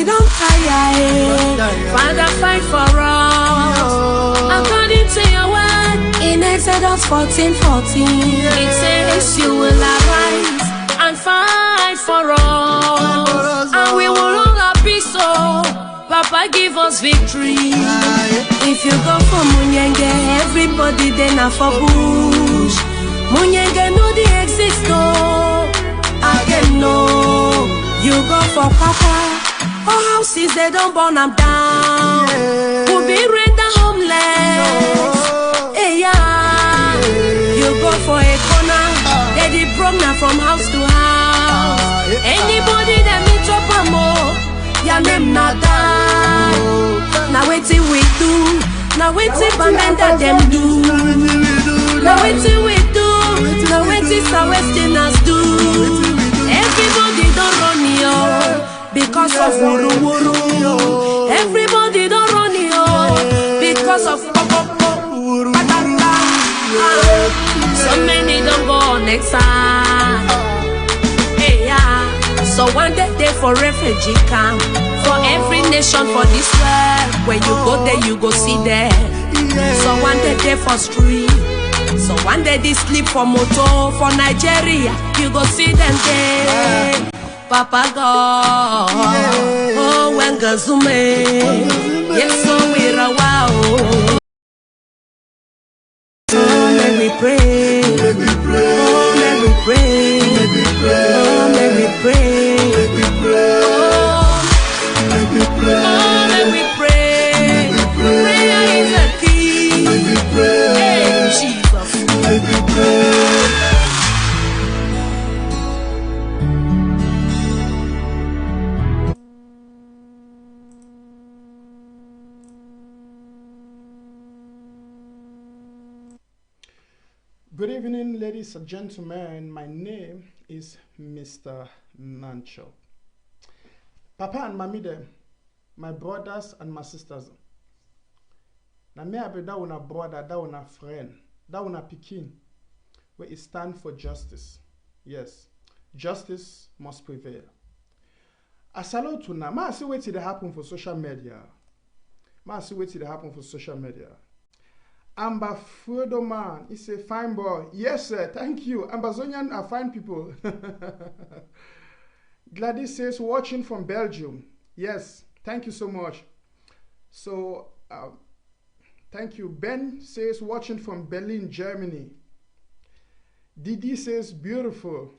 we don't tire. Father, fight for us. According to your word in Exodus 14:14, it says you will arise and fight for us, and we will all be so. Papa, give us victory. If you go for Munyenge, everybody then are for bush. Munyenge know the exist, oh. Again, no. You go for Papa. Oh, houses, they don't burn them down. We'll be render homeless. Hey, yeah. You go for a corner. They did program from house to house. Anybody that meet up a more, your name not die. Now wait till we do. Now wait till Bamenda them do. Now wait till we do. Now wait till South Westerners do. Everybody don't run you because of wuru wuru. Everybody don't run you because of so many don't go on exam. Hey, yeah. So one day for refugee camp, for every nation for this world. When you go there, you go see them. So one day for street. So one day they sleep for motor for Nigeria. You go see them there. Papa God, oh when Gazume, yes so we're a wow. Oh let me pray, oh let me pray, oh let me pray, oh let me pray. Prayer is a key. Hey Jesus, let me pray. Good evening, ladies and gentlemen. My name is Mr. Nancho. Papa and Mommy them, my brothers and my sisters. Na me abe da una brother, da una friend, da una pikin, where it stand for justice. Yes, justice must prevail. I salute to now. Ma see what it happen for social media. Ma see what it happen for social media. Amba Fredo man, he's a fine boy. Yes, sir, thank you. Ambazonian are fine people. Gladys says, watching from Belgium. Yes, thank you so much. So, thank you. Ben says, watching from Berlin, Germany. Didi says, beautiful.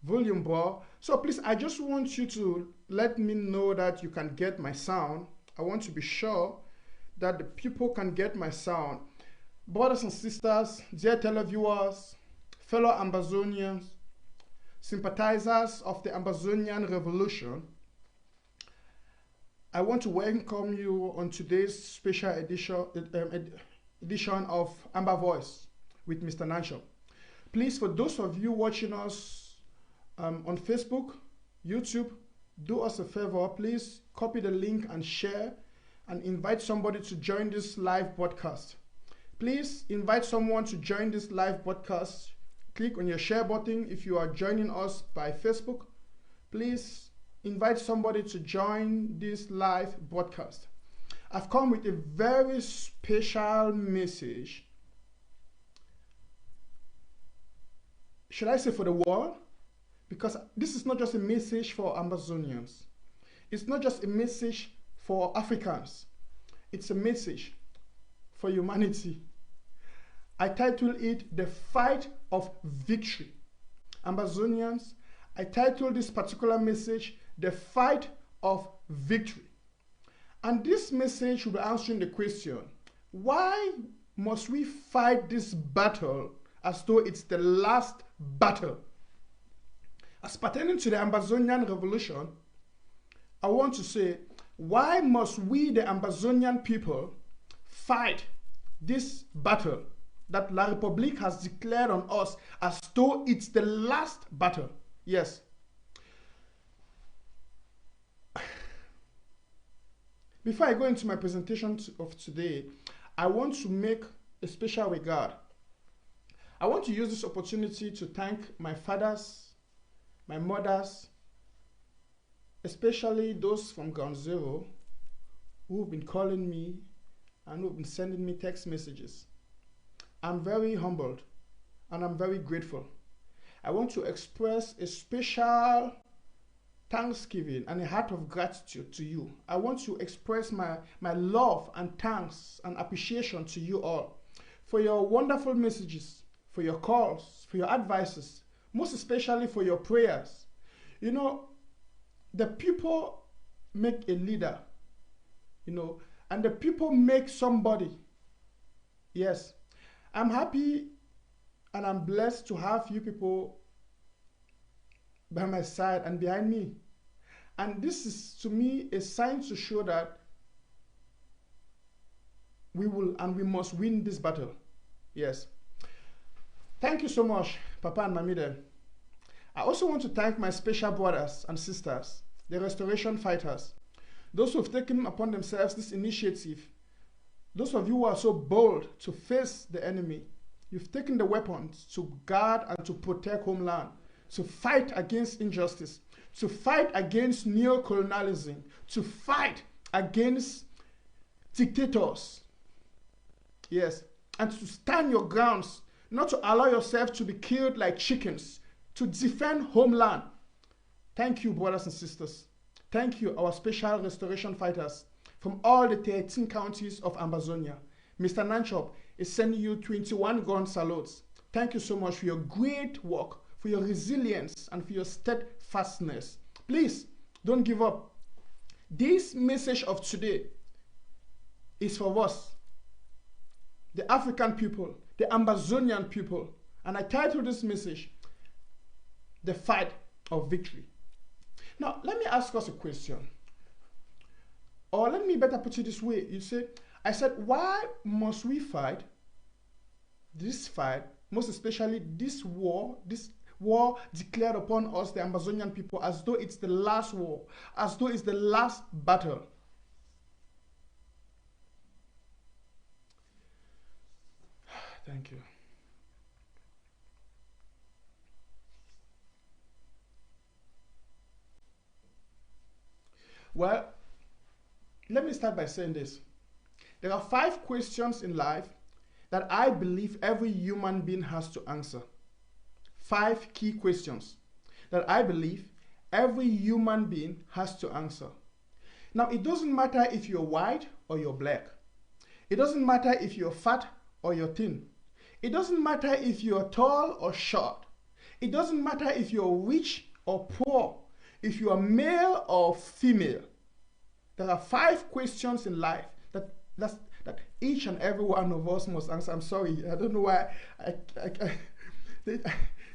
Volume, bro. So, please, I just want you to let me know that you can get my sound. I want to be sure that the people can get my sound. Brothers and sisters, dear televiewers, fellow Ambazonians, sympathizers of the Ambazonian Revolution, I want to welcome you on today's special edition of Amba Voice with Mr. Nancho. Please, for those of you watching us on Facebook, YouTube, do us a favor, please copy the link and share and invite somebody to join this live broadcast. Please invite someone to join this live broadcast. Click on your share button if you are joining us by Facebook. Please invite somebody to join this live broadcast. I've come with a very special message. Should I say for the world? Because this is not just a message for Ambazonians. It's not just a message for Africans. It's a message for humanity. I title it The Fight of Victory. Ambazonians, I title this particular message The Fight of Victory. And this message will be answering the question, why must we fight this battle as though it's the last battle? As pertaining to the Ambazonian Revolution, I want to say, why must we, the Ambazonian people, fight this battle that La République has declared on us as though it's the last battle? Yes. Before I go into my presentation of today, I want to make a special regard. I want to use this opportunity to thank my fathers, my mothers, especially those from Ground Zero who've been calling me and who've been sending me text messages. I'm very humbled and I'm very grateful. I want to express a special thanksgiving and a heart of gratitude to you. I want to express my love and thanks and appreciation to you all for your wonderful messages, for your calls, for your advices, most especially for your prayers. You know, the people make a leader, you know, and the people make somebody. Yes, I'm happy and I'm blessed to have you people by my side and behind me. And this is, to me, a sign to show that we will and we must win this battle. Yes. Thank you so much, Papa and Mamide. I also want to thank my special brothers and sisters, the restoration fighters, those who have taken upon themselves this initiative, those of you who are so bold to face the enemy. You've taken the weapons to guard and to protect homeland, to fight against injustice, to fight against neocolonialism, to fight against dictators. Yes, and to stand your grounds, not to allow yourself to be killed like chickens, to defend homeland. Thank you, brothers and sisters. Thank you, our special restoration fighters from all the 13 counties of Ambazonia. Mr. Nanchop is sending you 21 gun salutes. Thank you so much for your great work, for your resilience, and for your steadfastness. Please, don't give up. This message of today is for us, the African people, the Ambazonian people. And I titled this message, The Fight of Victory. Now, let me ask us a question. Or let me better put it this way. I said, why must we fight this fight, most especially this war declared upon us, the Ambazonian people, as though it's the last war, as though it's the last battle? Thank you. Well, let me start by saying this. There are 5 questions in life that I believe every human being has to answer. 5 key questions that I believe every human being has to answer. Now, it doesn't matter if you're white or you're black. It doesn't matter if you're fat or you're thin. It doesn't matter if you're tall or short. It doesn't matter if you're rich or poor, if you are male or female. There are 5 questions in life that each and every one of us must answer. I'm sorry, I don't know why. It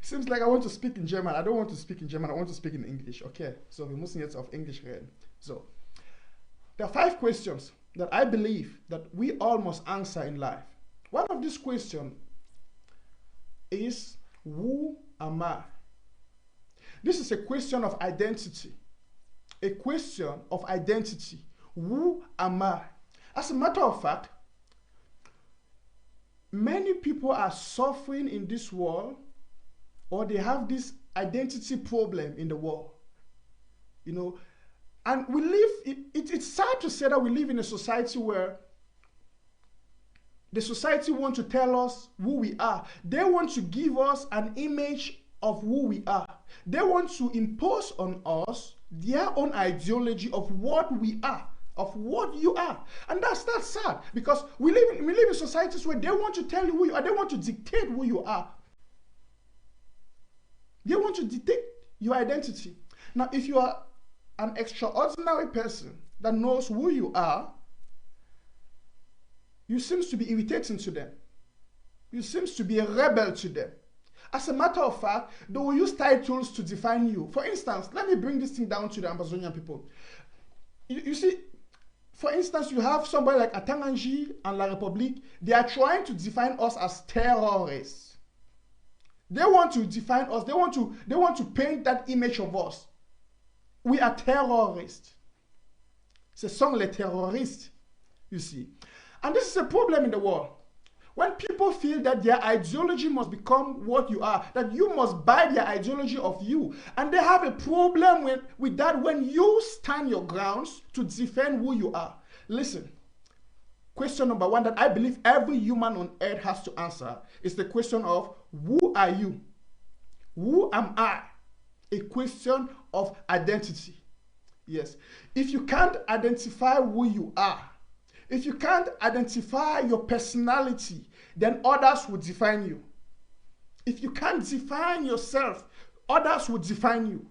seems like I want to speak in German. I don't want to speak in German. I want to speak in English. Okay, so wir müssen jetzt auf Englisch reden. So, there are 5 questions that I believe that we all must answer in life. One of these questions is, who am I? This is a question of identity. A question of identity. Who am I? As a matter of fact, many people are suffering in this world, or they have this identity problem in the world. You know, and we live, it's sad to say that we live in a society where the society wants to tell us who we are. They want to give us an image of who we are. They want to impose on us their own ideology of what we are, of what you are. And that's sad, because we live in societies where they want to tell you who you are. They want to dictate who you are. They want to dictate your identity. Now, if you are an extraordinary person that knows who you are, you seem to be irritating to them. You seem to be a rebel to them. As a matter of fact, they will use titles to define you. For instance, let me bring this thing down to the Ambazonian people. You see, for instance, you have somebody like Atanganji and La République. They are trying to define us as terrorists. They want to define us. They want to paint that image of us. We are terrorists. Ce sont les terroristes, you see. And this is a problem in the world. When people feel that their ideology must become what you are, that you must buy their ideology of you, and they have a problem with that when you stand your grounds to defend who you are. Listen, question number one that I believe every human on earth has to answer is the question of who are you? Who am I? A question of identity. Yes. If you can't identify who you are, if you can't identify your personality, then others will define you. If you can't define yourself, others will define you.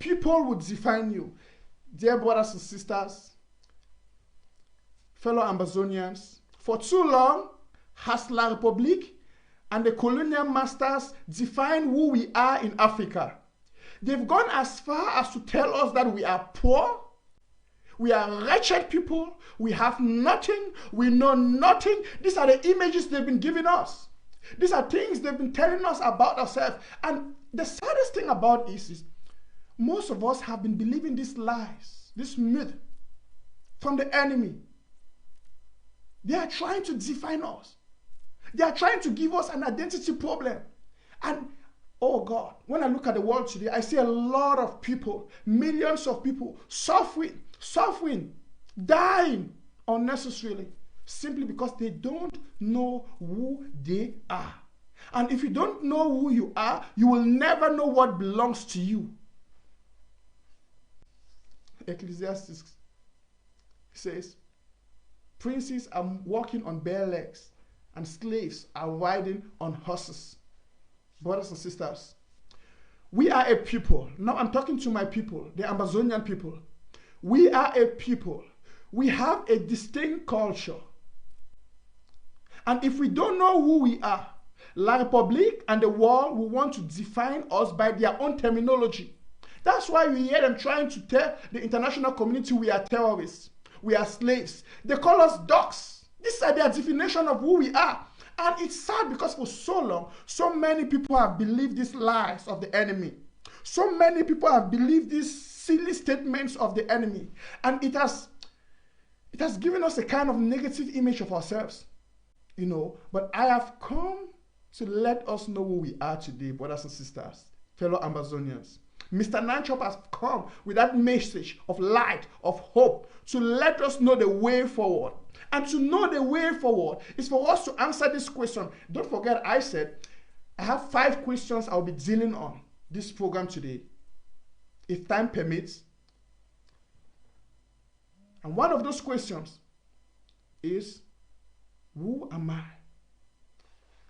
People will define you. Dear brothers and sisters, fellow Ambazonians, for too long has La République and the colonial masters defined who we are in Africa. They've gone as far as to tell us that we are poor, we are wretched people, we have nothing, we know nothing. These are the images they've been giving us. These are things they've been telling us about ourselves. And the saddest thing about this is most of us have been believing these lies, this myth from the enemy. They are trying to define us. They are trying to give us an identity problem. And oh God, when I look at the world today, I see a lot of people, millions of people suffering, dying unnecessarily, simply because they don't know who they are. And if you don't know who you are, you will never know what belongs to you. Ecclesiastes says, princes are walking on bare legs, and slaves are riding on horses. Brothers and sisters, we are a people. Now I'm talking to my people, the Ambazonian people. We are a people. We have a distinct culture. And if we don't know who we are, La République and the world will want to define us by their own terminology. That's why we hear them trying to tell the international community we are terrorists, we are slaves. They call us dogs. These are their definition of who we are. And it's sad because for so long, so many people have believed these lies of the enemy. So many people have believed these silly statements of the enemy. And it has given us a kind of negative image of ourselves. You know, but I have come to let us know who we are today, brothers and sisters, fellow Ambazonians. Mr. Nanchop has come with that message of light, of hope, to let us know the way forward. And to know the way forward is for us to answer this question. Don't forget, I said, I have 5 questions I'll be dealing on this program today, if time permits. And one of those questions is, who am I?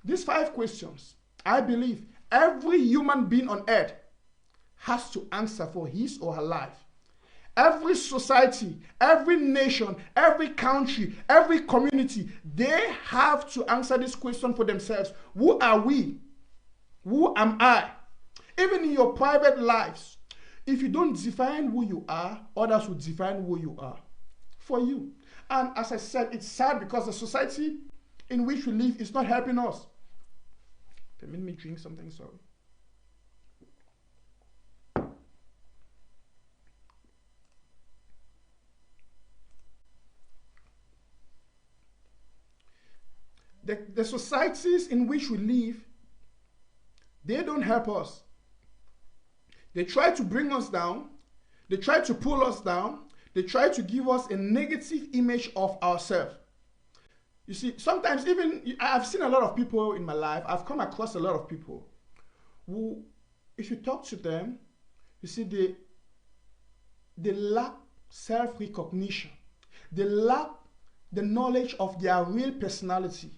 These 5 questions, I believe every human being on earth has to answer for his or her life. Every society, every nation, every country, every community, they have to answer this question for themselves. Who are we? Who am I? Even in your private lives, if you don't define who you are, others will define who you are for you. And as I said, it's sad because the society in which we live is not helping us. Let me drink something, sorry. The societies in which we live, they don't help us. They try to bring us down. They try to pull us down. They try to give us a negative image of ourselves. You see, sometimes even, I've seen a lot of people in my life, I've come across a lot of people who, if you talk to them, you see, they lack self-recognition. They lack the knowledge of their real personality.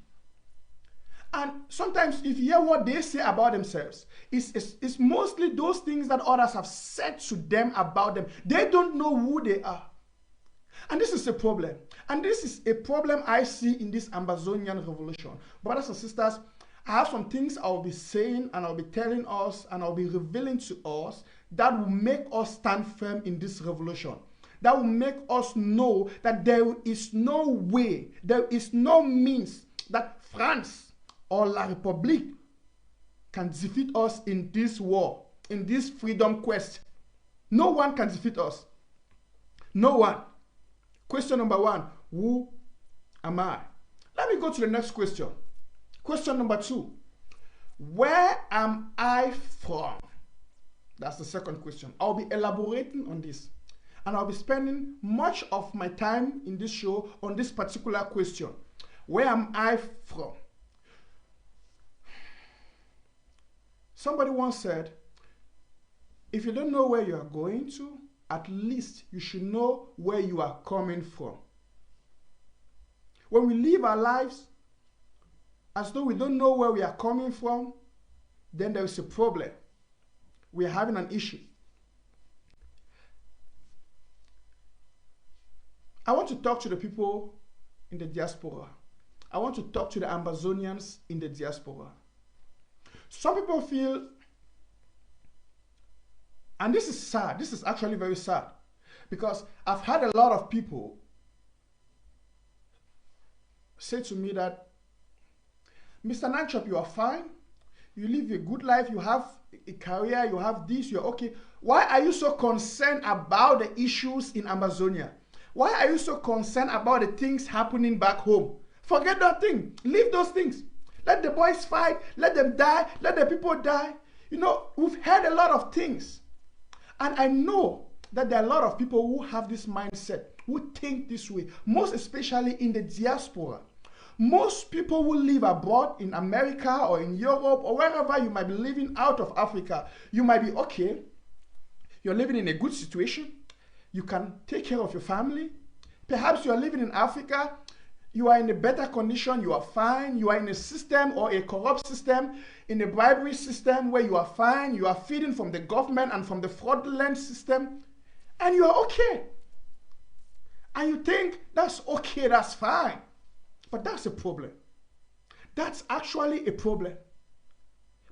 And sometimes if you hear what they say about themselves, it's mostly those things that others have said to them about them. They don't know who they are. And this is a problem. And this is a problem I see in this Ambazonian revolution. Brothers and sisters, I have some things I'll be saying and I'll be telling us and I'll be revealing to us that will make us stand firm in this revolution. That will make us know that there is no way, there is no means that France or La République can defeat us in this war, in this freedom quest. No one can defeat us. No one. Question number 1, who am I? Let me go to the next question. Question number 2. Where am I from? That's the second question. I'll be elaborating on this. And I'll be spending much of my time in this show on this particular question. Where am I from? Somebody once said, if you don't know where you are going to, at least you should know where you are coming from. When we live our lives as though we don't know where we are coming from, then there is a problem. We are having an issue. I want to talk to the people in the diaspora. I want to talk to the Ambazonians in the diaspora. Some people feel, and this is sad, this is actually very sad, because I've had a lot of people say to me that, Mr. Nanchop, you are fine, you live a good life, you have a career, you have this, you're okay. Why are you so concerned about the issues in Amazonia? Why are you so concerned about the things happening back home? Forget that thing. Leave those things. Let the boys fight. Let them die. Let the people die. You know, we've heard a lot of things. And I know that there are a lot of people who have this mindset, who think this way, most especially in the diaspora. Most people who live abroad in America or in Europe or wherever you might be living out of Africa, you might be okay. You're living in a good situation. You can take care of your family. Perhaps you are living in Africa. You are in a better condition. You are fine. You are in a system or a corrupt system, in a bribery system where you are fine. You are feeding from the government and from the fraudulent system. And you are okay. And you think that's okay, that's fine. But that's a problem. That's actually a problem.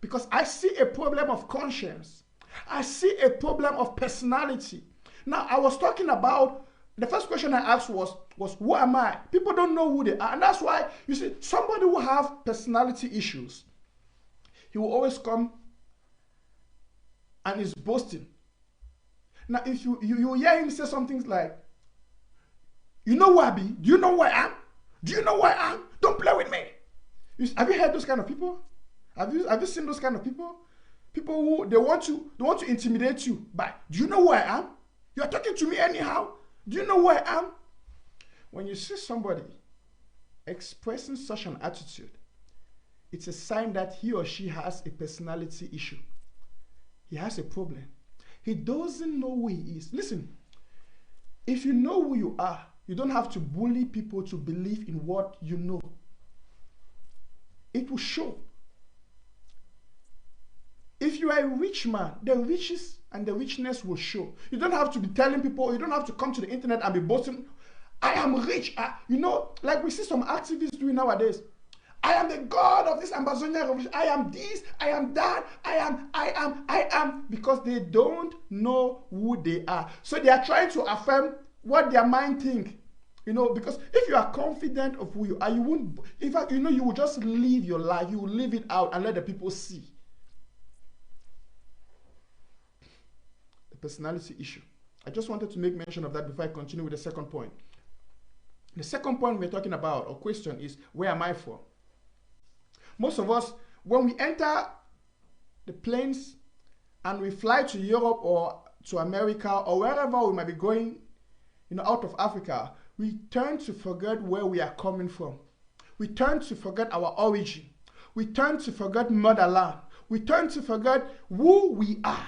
Because I see a problem of conscience. I see a problem of personality. Now, I was talking about, the first question I asked was who am I? People don't know who they are. And that's why, you see, somebody who have personality issues, he will always come and is boasting. Now, if you hear him say something like, you know who I be? Do you know who I am? Do you know who I am? Don't play with me. Have you heard those kind of people? Have you seen those kind of people? People who they want to intimidate you by, do you know who I am? You're talking to me anyhow. Do you know who I am? When you see somebody expressing such an attitude, it's a sign that he or she has a personality issue. He has a problem. He doesn't know who he is. Listen, if you know who you are, you don't have to bully people to believe in what you know. It will show. If you are a rich man, the riches and the richness will show. You don't have to be telling people, you don't have to come to the internet and be boasting, I am rich. You know, like we see some activists doing nowadays. I am the God of this Amazonian revolution. I am this, I am that, I am. Because they don't know who they are. So they are trying to affirm what their mind think. You know, because if you are confident of who you are, you won't, in fact, you know, you will just live your life. You will live it out and let the people see. The personality issue. I just wanted to make mention of that before I continue with the second point. The second point we're talking about, or question, is where am I from? Most of us, when we enter the planes and we fly to Europe or to America or wherever we might be going, you know, out of Africa, we tend to forget where we are coming from. We tend to forget our origin. We tend to forget motherland. We tend to forget who we are.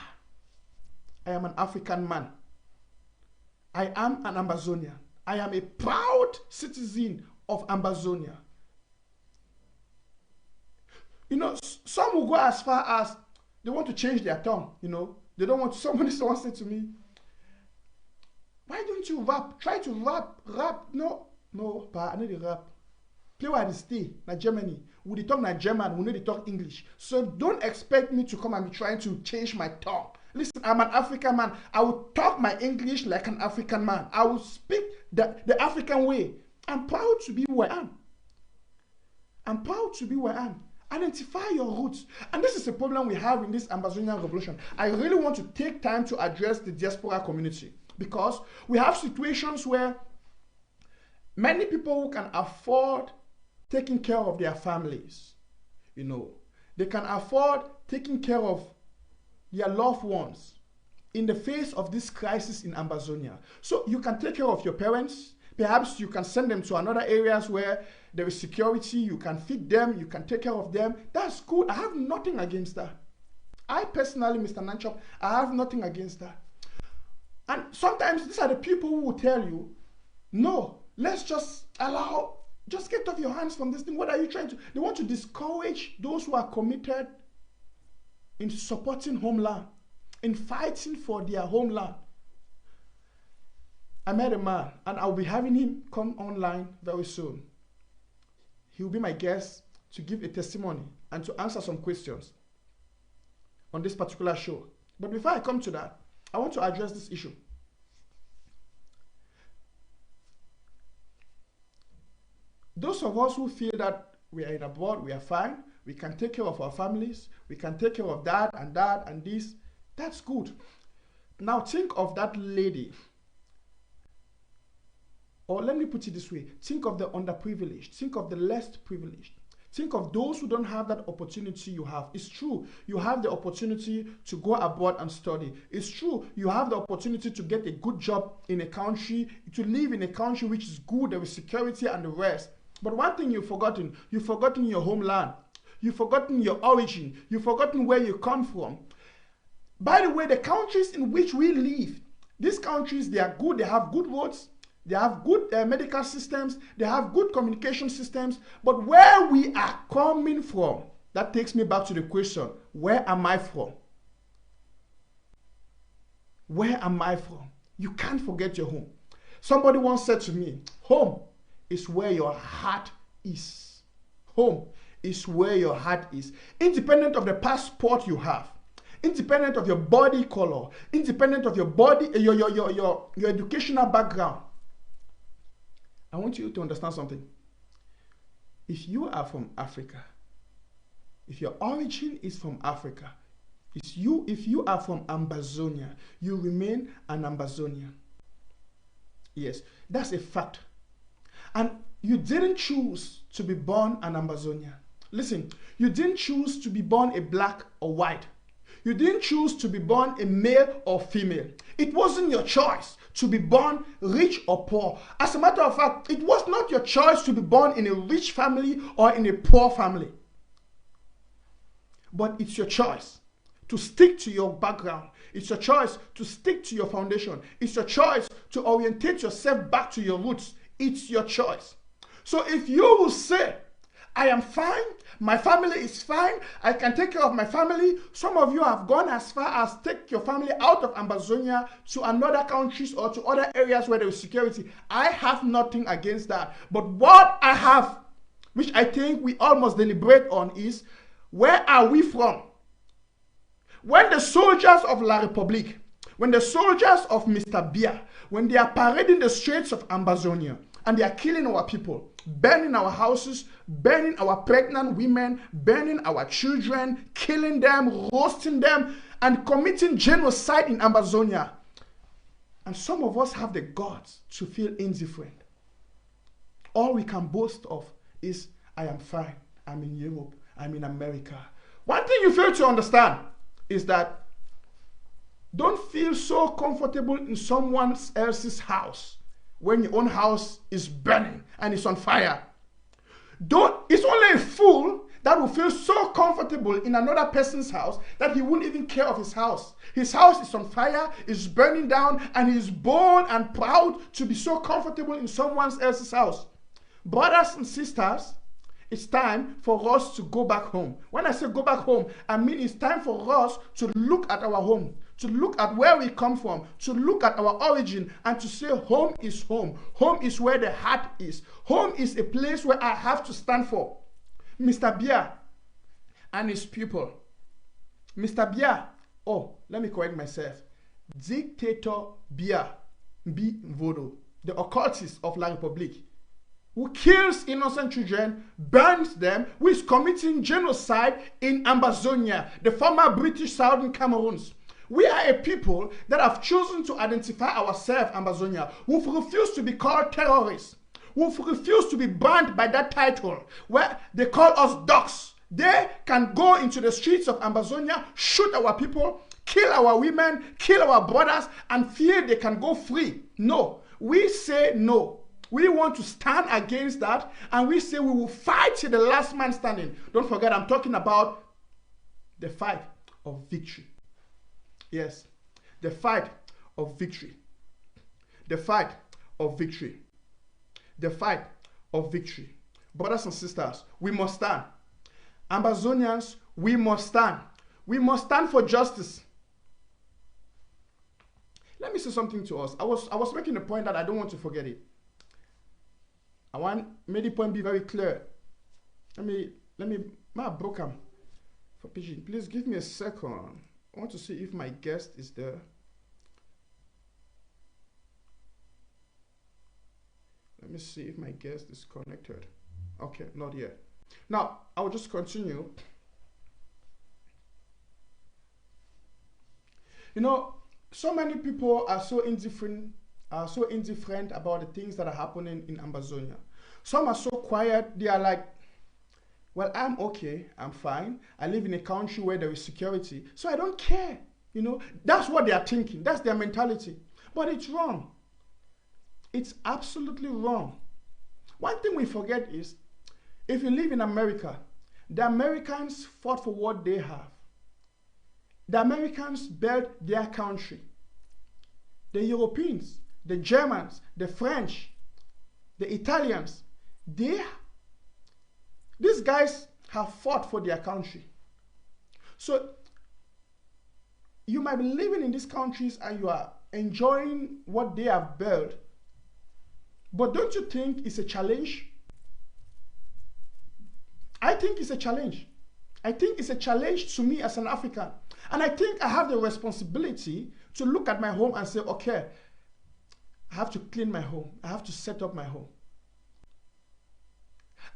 I am an African man. I am an Ambazonian. I am a proud citizen of Ambazonia. You know, some will go as far as they want to change their tongue, you know. They don't want, somebody once said to me, why don't you rap? Try to rap. No, but I know the rap. Play where they stay, na Germany. We they talk na German, we know they talk English. So don't expect me to come and be trying to change my tongue. Listen, I'm an African man. I will talk my English like an African man. I will speak the African way. I'm proud to be where I am. I'm proud to be where I am. Identify your roots. And this is a problem we have in this Ambazonian revolution. I really want to take time to address the diaspora community, because we have situations where many people who can afford taking care of their families, They can afford taking care of their loved ones in the face of this crisis in Ambazonia. So you can take care of your parents. Perhaps you can send them to another areas where there is security. You can feed them. You can take care of them. That's good. I have nothing against that. I personally, Mr. Nanchop, I have nothing against that. And sometimes these are the people who will tell you, no, let's just get off your hands from this thing. What are you trying to? They want to discourage those who are committed in supporting homeland, in fighting for their homeland. I met a man, and I'll be having him come online very soon. He will be my guest to give a testimony and to answer some questions on this particular show. But before I come to that, I want to address this issue. Those of us who feel that we are in abroad, we are fine, we can take care of our families, we can take care of that and this, that's good. Now think of that lady, or let me put it this way, think of the underprivileged, think of the less privileged. Think of those who don't have that opportunity you have. It's true, you have the opportunity to go abroad and study. It's true, you have the opportunity to get a good job in a country, to live in a country which is good, there is security and the rest. But one thing you've forgotten your homeland. You've forgotten your origin. You've forgotten where you come from. By the way, the countries in which we live, these countries, they are good, they have good roads, they have good medical systems, they have good communication systems, but where we are coming from, that takes me back to the question, where am I from? Where am I from? You can't forget your home. Somebody once said to me, home is where your heart is. Home is where your heart is. Independent of the passport you have, independent of your body color, independent of your body, your educational background. I want you to understand something. If you are from Africa, if your origin is from Africa, if you are from Ambazonia, you remain an Ambazonian. Yes, that's a fact. And you didn't choose to be born an Ambazonian. Listen, you didn't choose to be born a black or white. You didn't choose to be born a male or female. It wasn't your choice to be born rich or poor. As a matter of fact, it was not your choice to be born in a rich family or in a poor family. But it's your choice to stick to your background. It's your choice to stick to your foundation. It's your choice to orientate yourself back to your roots. It's your choice. So if you will say, I am fine, my family is fine, I can take care of my family. Some of you have gone as far as take your family out of Ambazonia to another countries or to other areas where there is security. I have nothing against that. But what I have, which I think we all must deliberate on, is where are we from? When the soldiers of La Republique, when the soldiers of Mr. Bia, when they are parading the streets of Ambazonia and they are killing our people, burning our houses, burning our pregnant women, burning our children, killing them, roasting them, and committing genocide in Ambazonia. And some of us have the guts to feel indifferent. All we can boast of is, I am fine, I'm in Europe, I'm in America. One thing you fail to understand is that don't feel so comfortable in someone else's house when your own house is burning and it's on fire. It's only a fool that will feel so comfortable in another person's house that he won't even care of his house. His house is on fire, is burning down, and he is bold and proud to be so comfortable in someone else's house. Brothers and sisters, it's time for us to go back home. When I say go back home, I mean it's time for us to look at our home, to look at where we come from, to look at our origin, and to say home is home. Home is where the heart is. Home is a place where I have to stand for. Mr. Bia and his people. Mr. Bia, let me correct myself. Dictator Bia B. Vodo, the occultist of La Republique, who kills innocent children, burns them, who is committing genocide in Ambazonia, the former British Southern Cameroons. We are a people that have chosen to identify ourselves, Ambazonia, who refuse to be called terrorists, who refuse to be banned by that title, where they call us dogs. They can go into the streets of Ambazonia, shoot our people, kill our women, kill our brothers, and feel they can go free. No, we say no. We want to stand against that, and we say we will fight till the last man standing. Don't forget, I'm talking about the fight of victory. Yes, the fight of victory. The fight of victory. The fight of victory. Brothers and sisters, we must stand. Ambazonians, we must stand. We must stand for justice. Let me say something to us. I was making a point that I don't want to forget it. I want make the point be very clear. Let me my broken for pigeon. Please give me a second. I want to see if my guest is there. Let me see if my guest is connected. Okay, not yet. Now, I will just continue. You know, so many people are so indifferent about the things that are happening in Ambazonia. Some are so quiet, they are like, well, I'm okay, I'm fine. I live in a country where there is security, so I don't care. You know, that's what they are thinking. That's their mentality. But it's wrong. It's absolutely wrong. One thing we forget is, if you live in America, the Americans fought for what they have. The Americans built their country. The Europeans, the Germans, the French, the Italians, these guys have fought for their country. So you might be living in these countries and you are enjoying what they have built, but don't you think it's a challenge? I think it's a challenge. I think it's a challenge to me as an African. And I think I have the responsibility to look at my home and say, okay, I have to clean my home. I have to set up my home.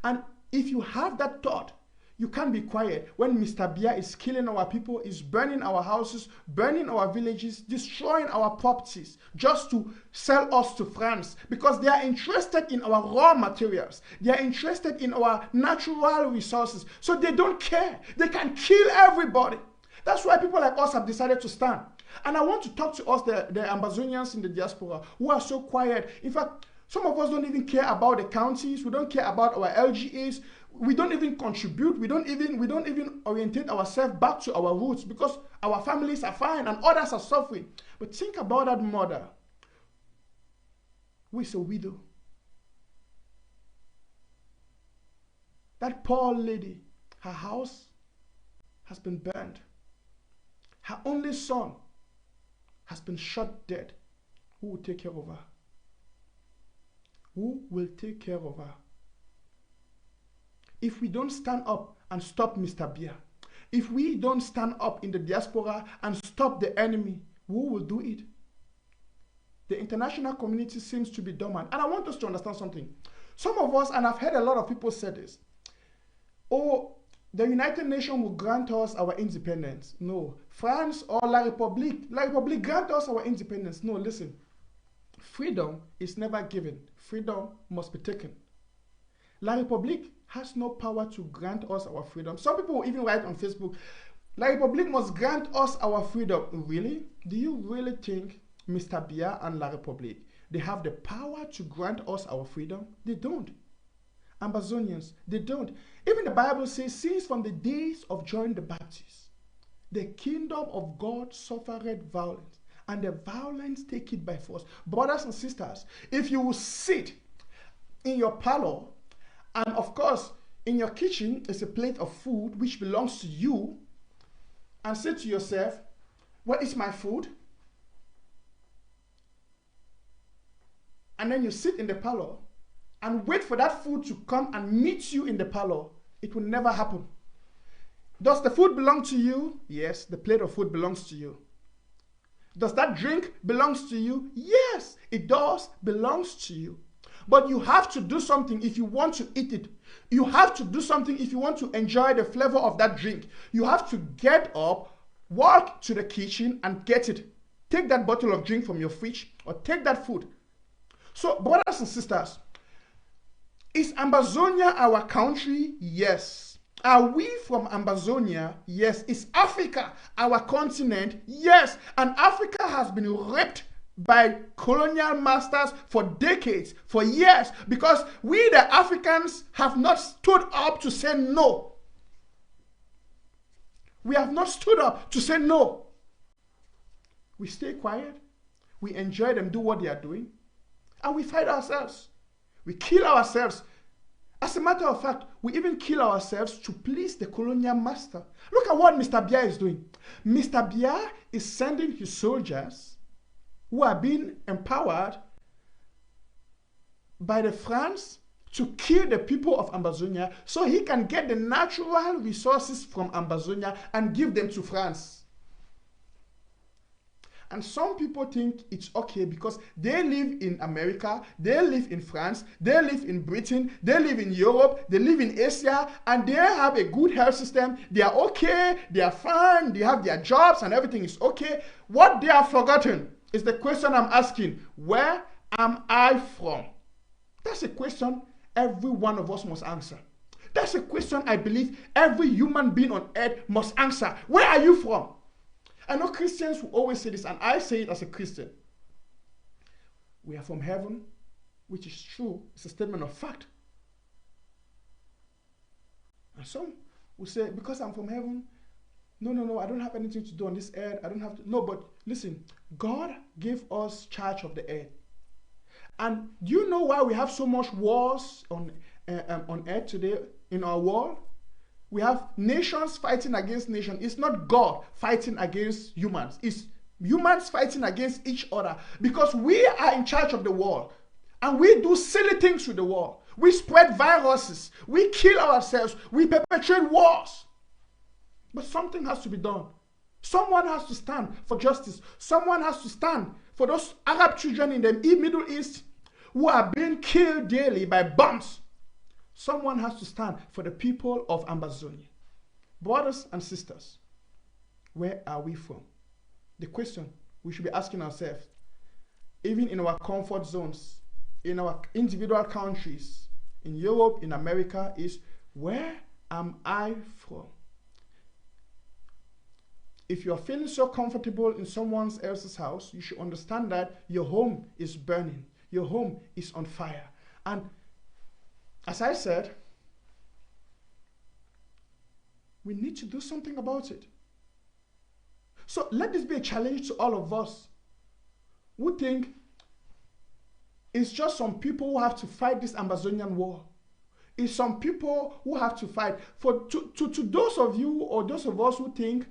And if you have that thought, you can't be quiet when Mr. Bia is killing our people, is burning our houses, burning our villages, destroying our properties just to sell us to France, because they are interested in our raw materials. They are interested in our natural resources. So they don't care. They can kill everybody. That's why people like us have decided to stand. And I want to talk to us, the Ambazonians in the diaspora, who are so quiet. In fact, some of us don't even care about the counties. We don't care about our LGAs. We don't even contribute. We don't even orientate ourselves back to our roots because our families are fine and others are suffering. But think about that mother who is a widow. That poor lady, her house has been burned. Her only son has been shot dead. Who will take care of her? Who will take care of her? If we don't stand up and stop Mr. Bia, if we don't stand up in the diaspora and stop the enemy, who will do it? The international community seems to be dormant. And I want us to understand something. Some of us, and I've heard a lot of people say this, oh, the United Nations will grant us our independence. No. France or La République grant us our independence. No, listen. Freedom is never given. Freedom must be taken. La République has no power to grant us our freedom. Some people will even write on Facebook, La République must grant us our freedom. Really? Do you really think Mr. Bia and La République, they have the power to grant us our freedom? They don't. Ambazonians, they don't. Even the Bible says, since from the days of John the Baptist, the kingdom of God suffered violence, and the violence take it by force. Brothers and sisters, if you will sit in your parlor, and of course, in your kitchen is a plate of food which belongs to you, and say to yourself, what is my food? And then you sit in the parlor and wait for that food to come and meet you in the parlor. It will never happen. Does the food belong to you? Yes, the plate of food belongs to you. Does that drink belongs to you? Yes, it does belongs to you. But you have to do something if you want to eat it. You have to do something if you want to enjoy the flavor of that drink. You have to get up, walk to the kitchen and get it. Take that bottle of drink from your fridge or take that food. So, brothers and sisters, is Ambazonia our country? Yes. Are we from Amazonia? Yes. Is Africa our continent? Yes. And Africa has been raped by colonial masters for decades, for years, because we, the Africans, have not stood up to say no. We have not stood up to say no. We stay quiet. We enjoy them do what they are doing. And we fight ourselves. We kill ourselves. As a matter of fact, we even kill ourselves to please the colonial master. Look at what Mr. Biya is doing. Mr. Biya is sending his soldiers who are being empowered by the France to kill the people of Amazonia so he can get the natural resources from Amazonia and give them to France. And some people think it's okay because they live in America, they live in France, they live in Britain, they live in Europe, they live in Asia, and they have a good health system. They are okay, they are fine, they have their jobs, and everything is okay. What they have forgotten is the question I'm asking: where am I from? That's a question every one of us must answer. That's a question I believe every human being on earth must answer. Where are you from? I know Christians who always say this, and I say it as a Christian. We are from heaven, which is true. It's a statement of fact. And some will say, because I'm from heaven, no, I don't have anything to do on this earth. I don't have to. No, but listen, God gave us charge of the earth. And do you know why we have so much wars on earth today in our world? We have nations fighting against nations. It's not God fighting against humans. It's humans fighting against each other because we are in charge of the world. And we do silly things with the world. We spread viruses. We kill ourselves. We perpetrate wars. But something has to be done. Someone has to stand for justice. Someone has to stand for those Arab children in the Middle East who are being killed daily by bombs. Someone has to stand for the people of Amazonia. Brothers and sisters, where are we from? The question we should be asking ourselves, even in our comfort zones, in our individual countries, in Europe, in America, is where am I from? If you're feeling so comfortable in someone else's house, you should understand that your home is burning. Your home is on fire. And as I said, we need to do something about it. So let this be a challenge to all of us who think it's just some people who have to fight this Amazonian war. It's some people who have to fight. To those of you or those of us who think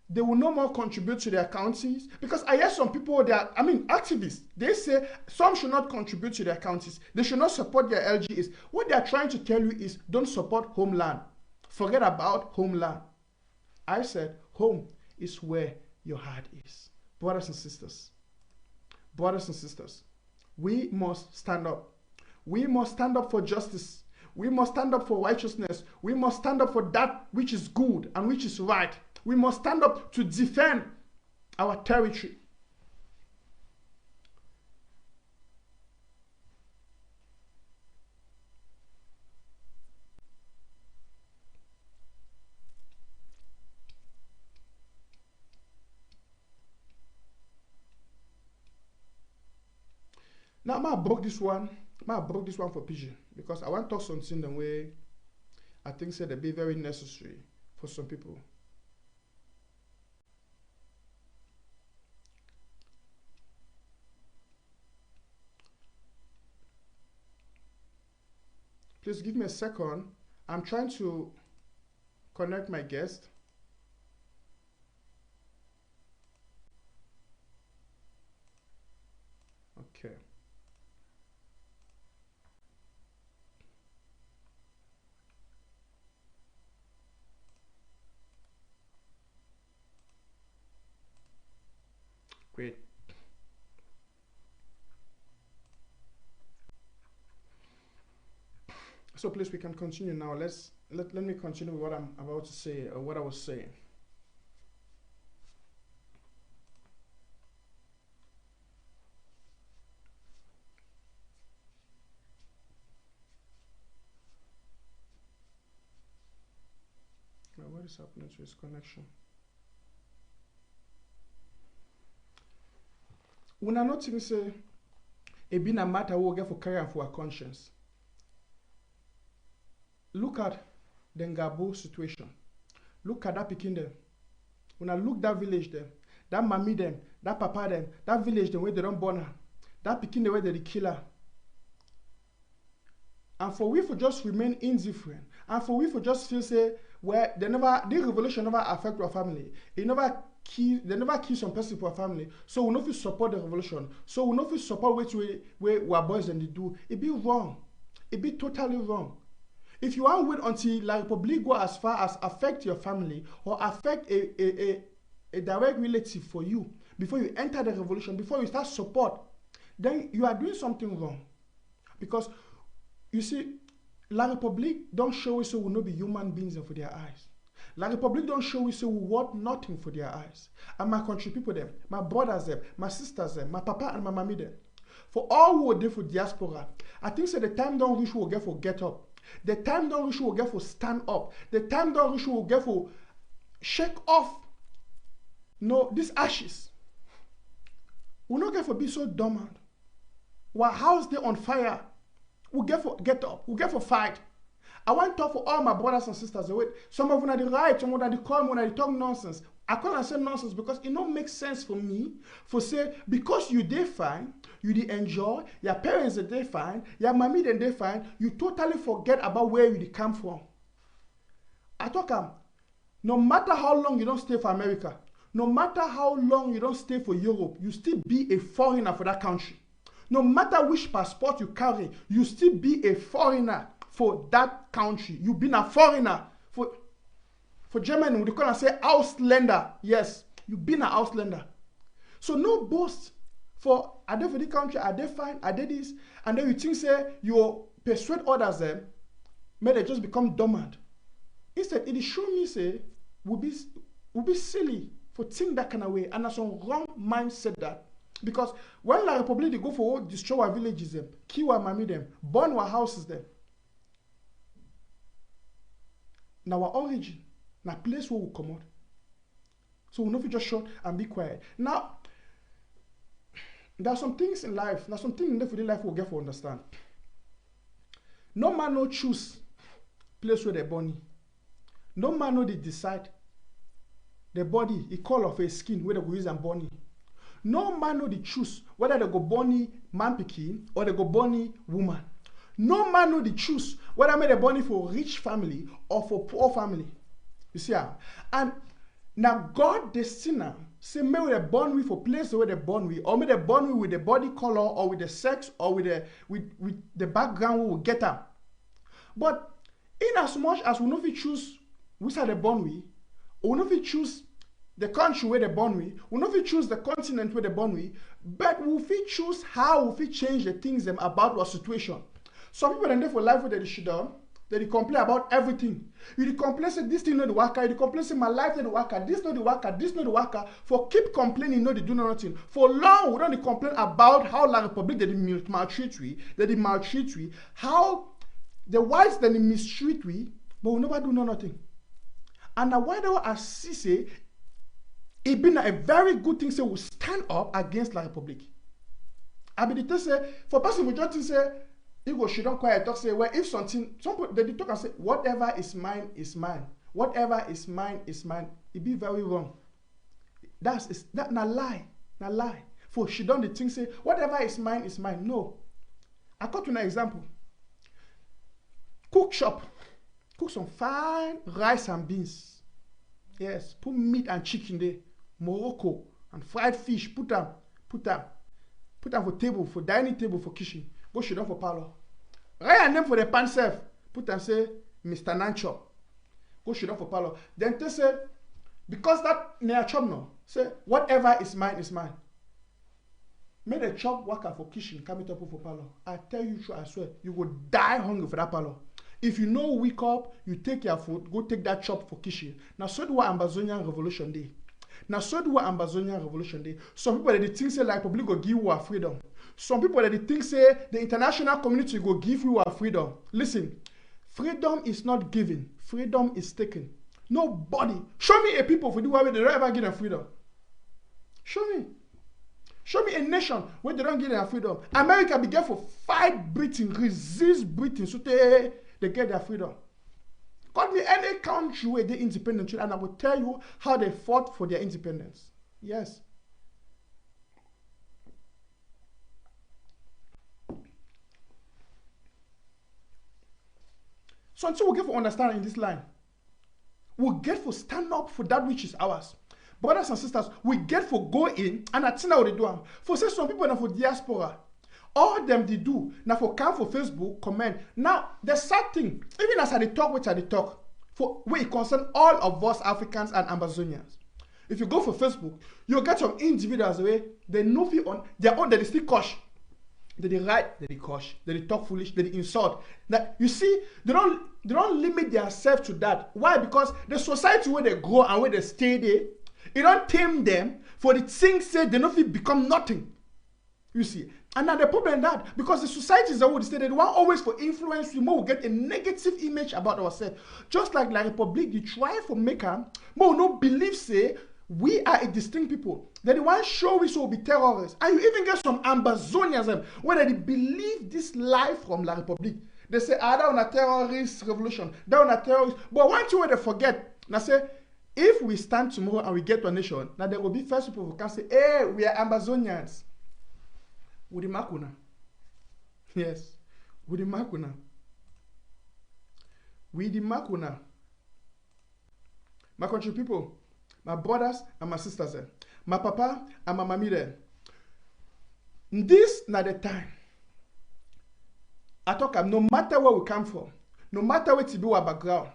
they will no more contribute to their counties, because I hear some people, activists, they say some should not contribute to their counties. They should not support their LGAs. What they are trying to tell you is don't support homeland. Forget about homeland. I said home is where your heart is. Brothers and sisters, we must stand up. We must stand up for justice. We must stand up for righteousness. We must stand up for that which is good and which is right. We must stand up to defend our territory. Now, I broke this one for Pigeon because I want to talk something the way I think said it be very necessary for some people. Please give me a second. I'm trying to connect my guest. Okay. Great. So please, we can continue now. Let me continue with what I'm about to say, or what I was saying. is happening to his connection? When I not think say it been a matter we get for carry for our conscience. Look at the Ngabo situation. Look at that picking them. When I look that village them, that mommy them, that papa them, that village them where they don't born her, that picking the way they kill her. And for we for just remain indifferent, and for we for just feel say where the revolution never affect our family. They never kill some person for our family. So we not support the revolution. So we not support where our boys and they do. It be wrong. It be totally wrong. If you want to wait until La Republique go as far as affect your family or affect a direct relative for you before you enter the revolution, before you start support, then you are doing something wrong. Because you see, La Republique don't show us so we not be human beings for their eyes. La Republique don't show us so we want nothing for their eyes. And my country people them, my brothers them, my sisters them, my papa and my mommy them. For all who are there for diaspora, I think so the time don't reach we will get for get up. The time don't reach we will get for stand up. The time don't reach we will get for shake off these ashes. We not get for be so dormant. Our house they on fire. We get for get up. We get for fight. I want to talk for all my brothers and sisters. Wait, some of them are the right, some of them are the calm, when I talk nonsense. I call and say nonsense because it don't make sense for me for say because you dey fine, you dey enjoy, your parents they fine, your mommy they fine, you totally forget about where you come from. I talk no matter how long you don't stay for America, no matter how long you don't stay for Europe, you still be a foreigner for that country. No matter which passport you carry, you still be a foreigner for that country. You been a foreigner for Germany. We call and say Ausländer. Yes, you been an Ausländer. So no boast for are they for the country? Are they fine? Are they this? And then you think say you persuade others them, may they just become dormant. Instead, it is show me say will be silly for think that kind of way, and that's some wrong mindset that. Because when La Republique they go for destroy our villages them, kill our mommy them, burn our houses them. Now our origin, now place where we come out. So we not just shut and be quiet. Now, there are some things in life, there are some things in the life we'll get to understand. No man no choose place where they born. No man no they decide the body, the color of a skin where they go use and born. No man know the choose whether they go born man pikin or they go born woman. No man know the choose whether they born for rich family or for poor family. You see how? And now God destined say may they born with for place where they born with, or may they born with the body color or with the sex or with the background we will get them. But in as much as we know we choose which are they born with, or we know we choose the country where they born with, we not choose the continent where they born with, but we choose how we change the things them about our situation. Some people are there for life where they should done, they complain about everything. You complain say this thing not the worker, you complain say my life not the worker, this not the worker, this not the worker. For keep complaining, no they do nothing. For long we don't complain about how La Republique they maltreat we, how the whites they mistreat we, but we never do nothing. And now why do I see say it been a very good thing say we stand up against La Republique. I mean it say for person we just say it go she don't quiet talk say well if something some people they talk and say whatever is mine is mine. Whatever is mine is mine. It be very wrong. That na lie. Na lie. For she don't the thing say whatever is mine is mine. No. I got to an example. Cook shop. Cook some fine rice and beans. Yes, put meat and chicken there. Morocco and fried fish, put them for table, for dining table, for kitchen. Go shit down for parlor. Write a name for the pan self. Put them say Mr. Nanchop. Go shit down for parlor. Then they say because that near chop no. Say whatever is mine is mine. Make the chop worker for kitchen, come it up for parlor. I tell you true, I swear, you will die hungry for that parlor. If you know wake up, you take your food, go take that chop for kitchen. Now so do what Ambazonian Revolution Day. Now, so do what Ambazonian Revolution Day. Some people that think say like public go give you our freedom. Some people that think say the international community go give you our freedom. Listen, freedom is not given. Freedom is taken. Nobody. Show me a people for the way they don't ever get their freedom. Show me. Show me a nation where they don't get their freedom. America began for fight Britain, resist Britain, so they get their freedom. Call me any country where they're independent, and I will tell you how they fought for their independence. Yes. So until we get for understanding this line, we get for stand up for that which is ours. Brothers and sisters, we get for go in, and I think how they do. For say some people now for diaspora, all them they do now for come for Facebook comment. Now the sad thing, even as I talk, which I talk, for where it concern all of us Africans and Ambazonians. If you go for Facebook, you'll get some individuals where they know on their own, they still cosh. They write, they cosh, they talk foolish, they insult. That you see, they don't limit themselves to that. Why? Because the society where they grow and where they stay there, it don't tame them for the things say they don't feel become nothing. You see. And now the problem is that because the societies that would stay, they want always for influence, we more get a negative image about ourselves. Just like La Republic, they try for Mecca, more no believe say we are a distinct people. Then the one show we will be terrorists. And you even get some Ambazonians where they believe this lie from La Republic. They say, that on a terrorist revolution, that on a terrorist. But one thing where they forget, now say, if we stand tomorrow and we get to a nation, now there will be first people who can say, hey, we are Ambazonians. With the Makuna. Yes. With the Makuna. With the Makuna. My country people, my brothers and my sisters there, my papa and my mommy there. This not the time. I talk no matter where we come from, no matter where to be our background,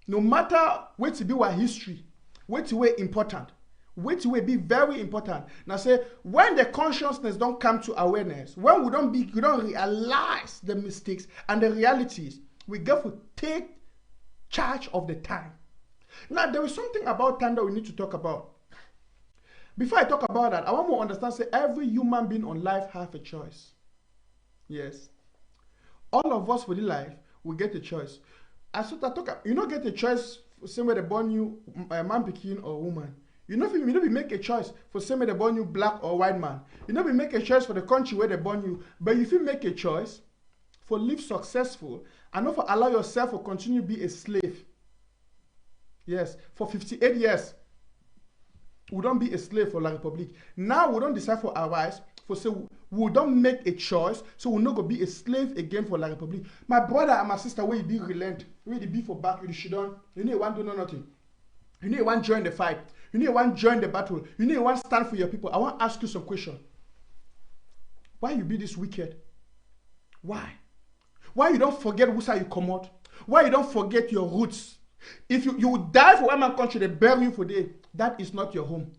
no matter where to be our history, where to be important, where to be very important. Now say when the consciousness don't come to awareness, when we don't realize the mistakes and the realities, we get to take charge of the time. Now there is something about time that we need to talk about. Before I talk about that, I want to understand, say every human being on life have a choice. Yes. All of us for the life, we get a choice. As I talk, you don't get a choice for same way they born you, a man, pikin or woman. You know, make a choice for same way they born you, black or white man. You know, make a choice for the country where they born you. But if you make a choice for live successful and not for allow yourself to continue to be a slave. Yes, for 58 years, we don't be a slave for La Republic. Now we don't decide for our lives. For say we don't make a choice, so we're not gonna be a slave again for La Republic. My brother and my sister, where you be relent, where you be for back, you should don't. You know you want to do nothing. You know you want to join the fight. You know you want to join the battle. You know you want to stand for your people. I want to ask you some question. Why you be this wicked? Why? Why you don't forget who side you come out? Why you don't forget your roots? If you would die for one man country, they bury you for day. That is not your home.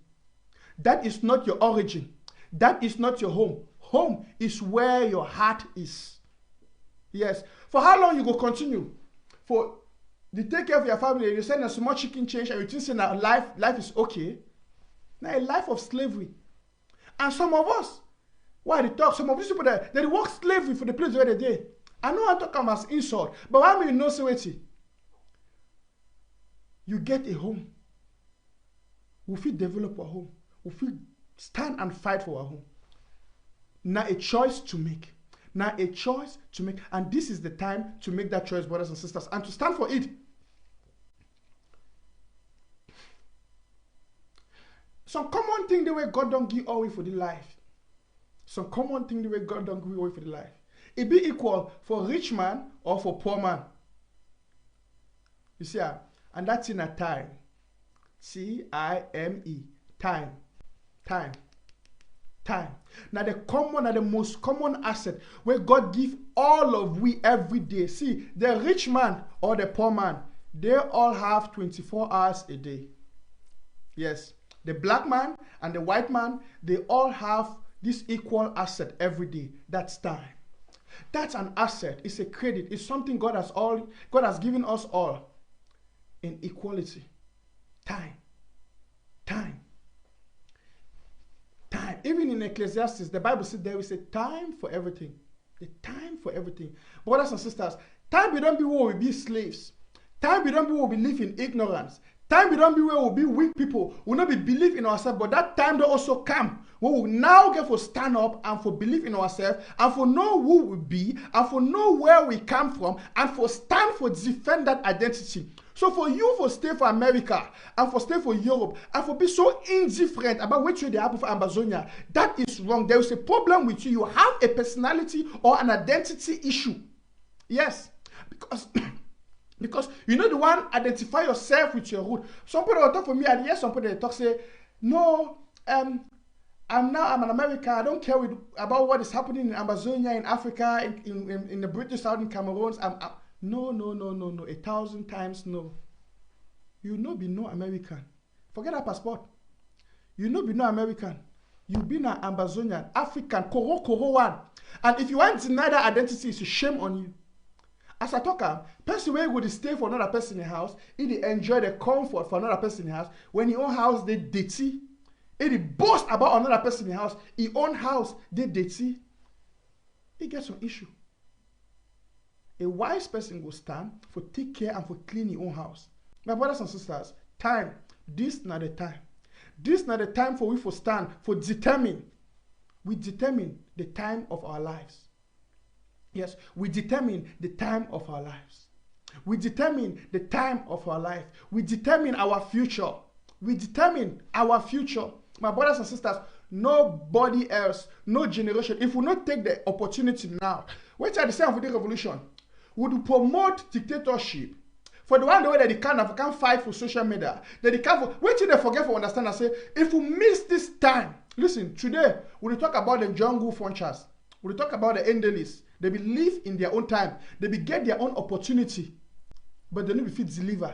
That is not your origin. That is not your home. Home is where your heart is. Yes. For how long you go continue? For the take care of your family, you send a small chicken change and you think that life is okay. Now a life of slavery. And some of us, why they talk, some of these people that they work slavery for the place where they did. I know I talk about insult, but why will you know so it? You get a home. We feel develop our home. We feel stand and fight for our home. Now a choice to make. Now a choice to make. And this is the time to make that choice, brothers and sisters, and to stand for it. Some common thing the way God don't give away for the life. Some common thing the way God don't give away for the life. It be equal for rich man or for poor man. You see, and that's in a time. T-I-M-E. Time. Time. Time. Now the most common asset where God give all of we every day. See, the rich man or the poor man, they all have 24 hours a day. Yes. The black man and the white man, they all have this equal asset every day. That's time. That's an asset. It's a credit. It's something God has given us all in equality. Time. Time. Time. Even in Ecclesiastes, the Bible says there is a time for everything. The time for everything. Brothers and sisters, time we don't be where we be slaves. Time we don't be where we live in ignorance. Time we don't be where we'll be weak people. We'll not be believe in ourselves, but that time will also come. We will now get for stand up and for believe in ourselves and for know who we be and for know where we come from and for stand for defend that identity. So for you for stay for America and for stay for Europe and for be so indifferent about which way they happen for Ambazonia, that is wrong. There is a problem with you. You have a personality or an identity issue. Yes, because you know the one identify yourself with your root. Some people talk for me and yes, some people they talk say, no, I'm an American. I don't care about what is happening in Amazonia, in Africa, in the British Southern Cameroons. No. 1,000 times no. You no be no American. Forget that passport. You no be no American. You be an Ambazonian, African, Koro one. And if you want to deny that identity, it's a shame on you. As I talk, person where would stay for another person in the house, he enjoy the comfort for another person in the house. When your own house they dirty, he boast about another person in the house. His own house they dirty. He gets an issue. A wise person will stand for take care and for clean your own house. My brothers and sisters, time. This not the time. This not the time for we for stand for determine. We determine the time of our lives. Yes, we determine the time of our lives. We determine the time of our life. We determine our future. We determine our future. My brothers and sisters, nobody else, no generation, if we not take the opportunity now, which are the same for the revolution, would promote dictatorship. For the one the way that they can fight for social media, that they can for which they forget for understand and say, if we miss this time, listen, today we talk about the jungle funchers, we talk about the endelists. They will live in their own time. They will get their own opportunity. But they need to fit deliver.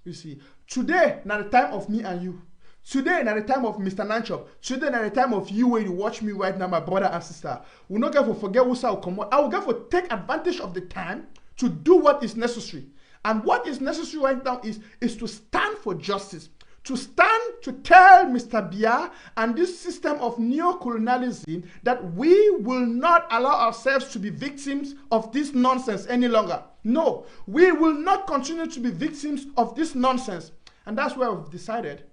You see, today, not the time of me and you. Today, not the time of Mr. Nanchop. Today, not the time of you when you watch me right now, my brother and sister. We're not going to forget who will come out. I will go for take advantage of the time to do what is necessary. And what is necessary right now is to stand for justice. To stand to tell Mr. Biya and this system of neo-colonialism that we will not allow ourselves to be victims of this nonsense any longer. No, we will not continue to be victims of this nonsense. And that's where we've decided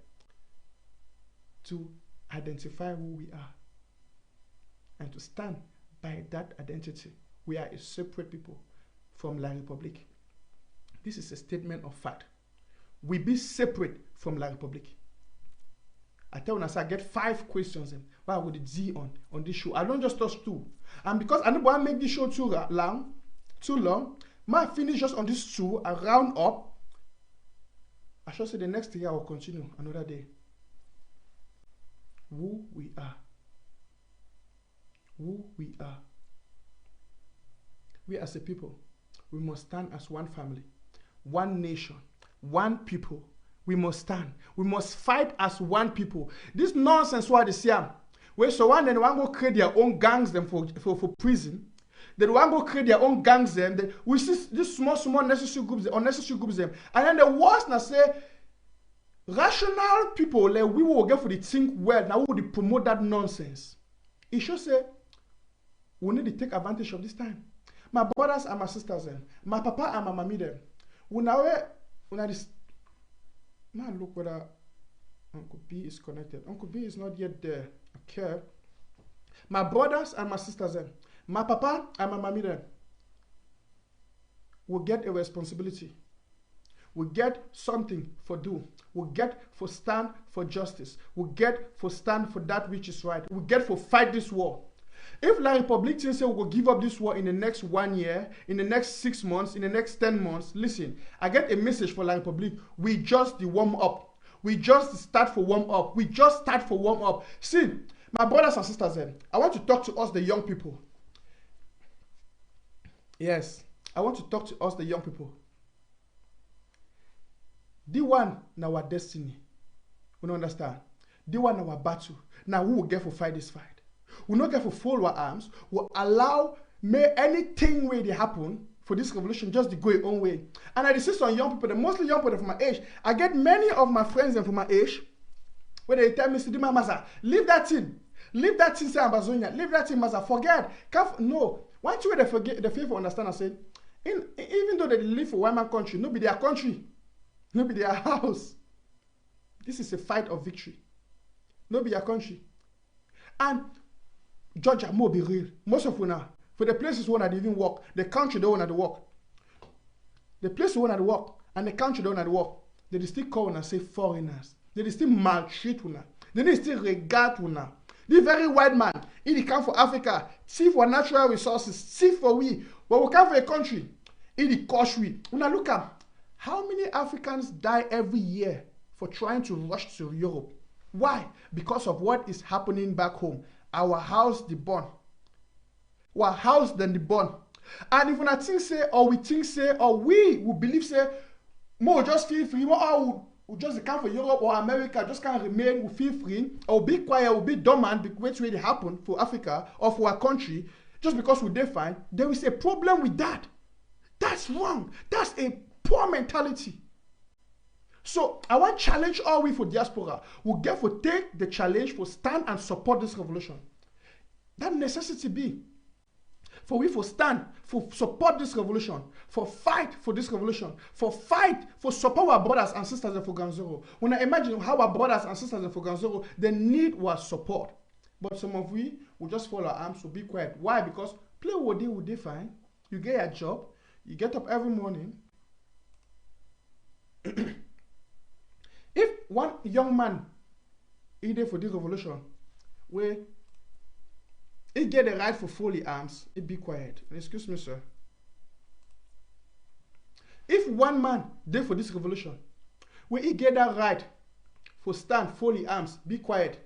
to identify who we are and to stand by that identity. We are a separate people from La Republique. This is a statement of fact. We be separate from La Republique. I tell you, I get 5 questions. Why would it Z on this show? I don't just touch 2. And because I don't want to make this show too long, I finish just on this 2 and round up. I shall say the next day I will continue another day. Who we are. Who we are. We as a people, we must stand as one family, one nation, one people. We must stand. We must fight as one people. This nonsense what they say. Where so one then one go create their own gangs them for prison. Then one go create their own gangs them. Then we see this small necessary groups, unnecessary groups them. And then the worst now say rational people like we will get for the think well. Now we will promote that nonsense. It should say we need to take advantage of this time. My brothers and my sisters them. My papa and my mommy them. When this man look whether Uncle B is connected. Uncle B is not yet there. Okay. My brothers and my sisters them. My papa and my mommy them will get a responsibility. We get something for do. We get for stand for justice. We get for stand for that which is right. We get for fight this war. If La Republique say we will give up this war in the next 1 year, in the next 6 months, in the next 10 months, listen, I get a message for La Republique. We just the warm up. We just start for warm up. We just start for warm up. See, my brothers and sisters, I want to talk to us, the young people. Yes, I want to talk to us, the young people. The one now our destiny. We don't understand. The one our battle. Now we will get for fight this fight. We not get for fold our arms. We'll allow anything where they happen for this revolution just to go your own way. And I see some young people, mostly young people from my age. I get many of my friends from my age where they tell me, Sidima Maza, leave that thing. Leave that thing, say Ambazonia. Leave that thing, Maza. Forget. No. Why don't you they forget the faith understand and say, Even though they live for one man country, no be their country, no be their house. This is a fight of victory. No be your country. And Georgia, more be real. Most of una, for the places where they even work, the country don't want to work. The places where they work, and the country don't want to work, they still call una say foreigners. They still maltreat una. They still regard una. The very white man, he come for Africa, see for natural resources, see for we, but we come for a country, he cost we. Una look at how many Africans die every year for trying to rush to Europe. Why? Because of what is happening back home. Our house the born. Our house then the born. And if we think say, or we think say, or we will believe say, more just feel free, more we just come for Europe or America, just can't remain, we feel free, or be quiet, or be dormant, what's really happen for Africa or for our country, just because we define, there is a problem with that. That's wrong. That's a poor mentality. So I want to challenge all we for diaspora. We get for take the challenge for stand and support this revolution. That necessity be for we for stand, for support this revolution, for fight for this revolution, for fight, for support our brothers and sisters in Fuganzoro. When I imagine how our brothers and sisters in Fuganzoro, they need our support. But some of we will just fold our arms to be quiet. Why? Because play what they would define. You get a job, you get up every morning. If one young man is for this revolution, where he get the right for fully arms, he be quiet. Excuse me, sir. If one man there for this revolution, where he get that right for stand fully arms, be quiet.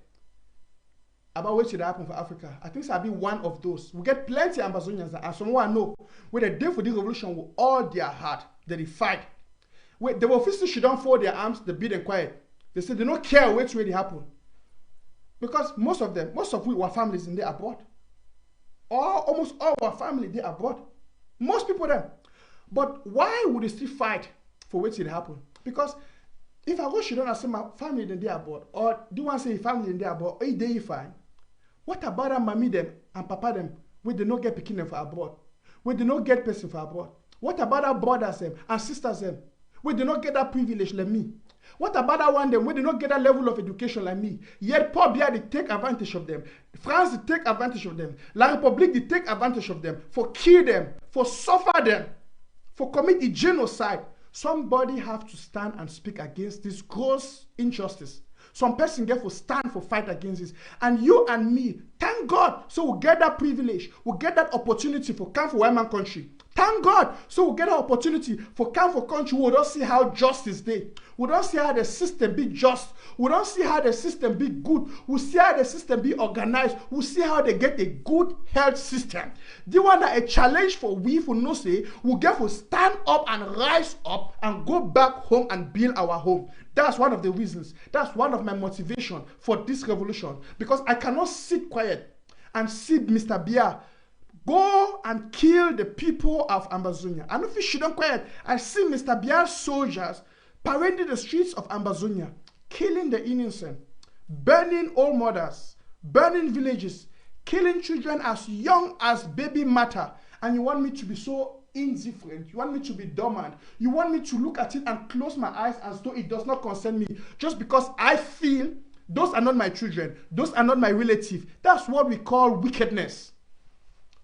About what should happen for Africa, I think I'll be one of those. We get plenty of Ambazonians and someone know where they did for this revolution with all their heart, they fight. Wait, the officers should don't fold their arms, they be them quiet. They say they don't care what's really happen. Because most of we our families in there abroad. Almost all our family they abroad. Most people them. But why would they still fight for what's really happen? Because if I go should don't say my family in there abroad, or do you want to say family in there abroad, or they fine. What about them mommy them and papa them where they not get picking them for abroad? Where they not get person for abroad? What about our brothers them and sisters them? Where they not get that privilege like me? What about that one them where they not get that level of education like me? Yet Paul Biya they take advantage of them. France they take advantage of them. La République they take advantage of them for kill them, for suffer them, for commit a genocide. Somebody have to stand and speak against this gross injustice. Some person get for stand for fight against this. And you and me, thank God, so we'll get that privilege, we'll get that opportunity for come for one man country. Thank God, so we'll get an opportunity for come for country. We don't see how justice day. We don't see how the system be just. We don't see how the system be good. We see how the system be organized. We see how they get a good health system. The one that a challenge for we for no say, we get to stand up and rise up and go back home and build our home. That's one of the reasons. That's one of my motivation for this revolution. Because I cannot sit quiet and see Mr. Biya go and kill the people of Ambazonia. And if you shouldn't quiet, I see Mr. Biya's soldiers parading the streets of Ambazonia, killing the innocent, burning old mothers, burning villages, killing children as young as baby matter. And you want me to be so indifferent? You want me to be dormant? You want me to look at it and close my eyes as though it does not concern me just because I feel those are not my children, those are not my relatives? That's what we call wickedness.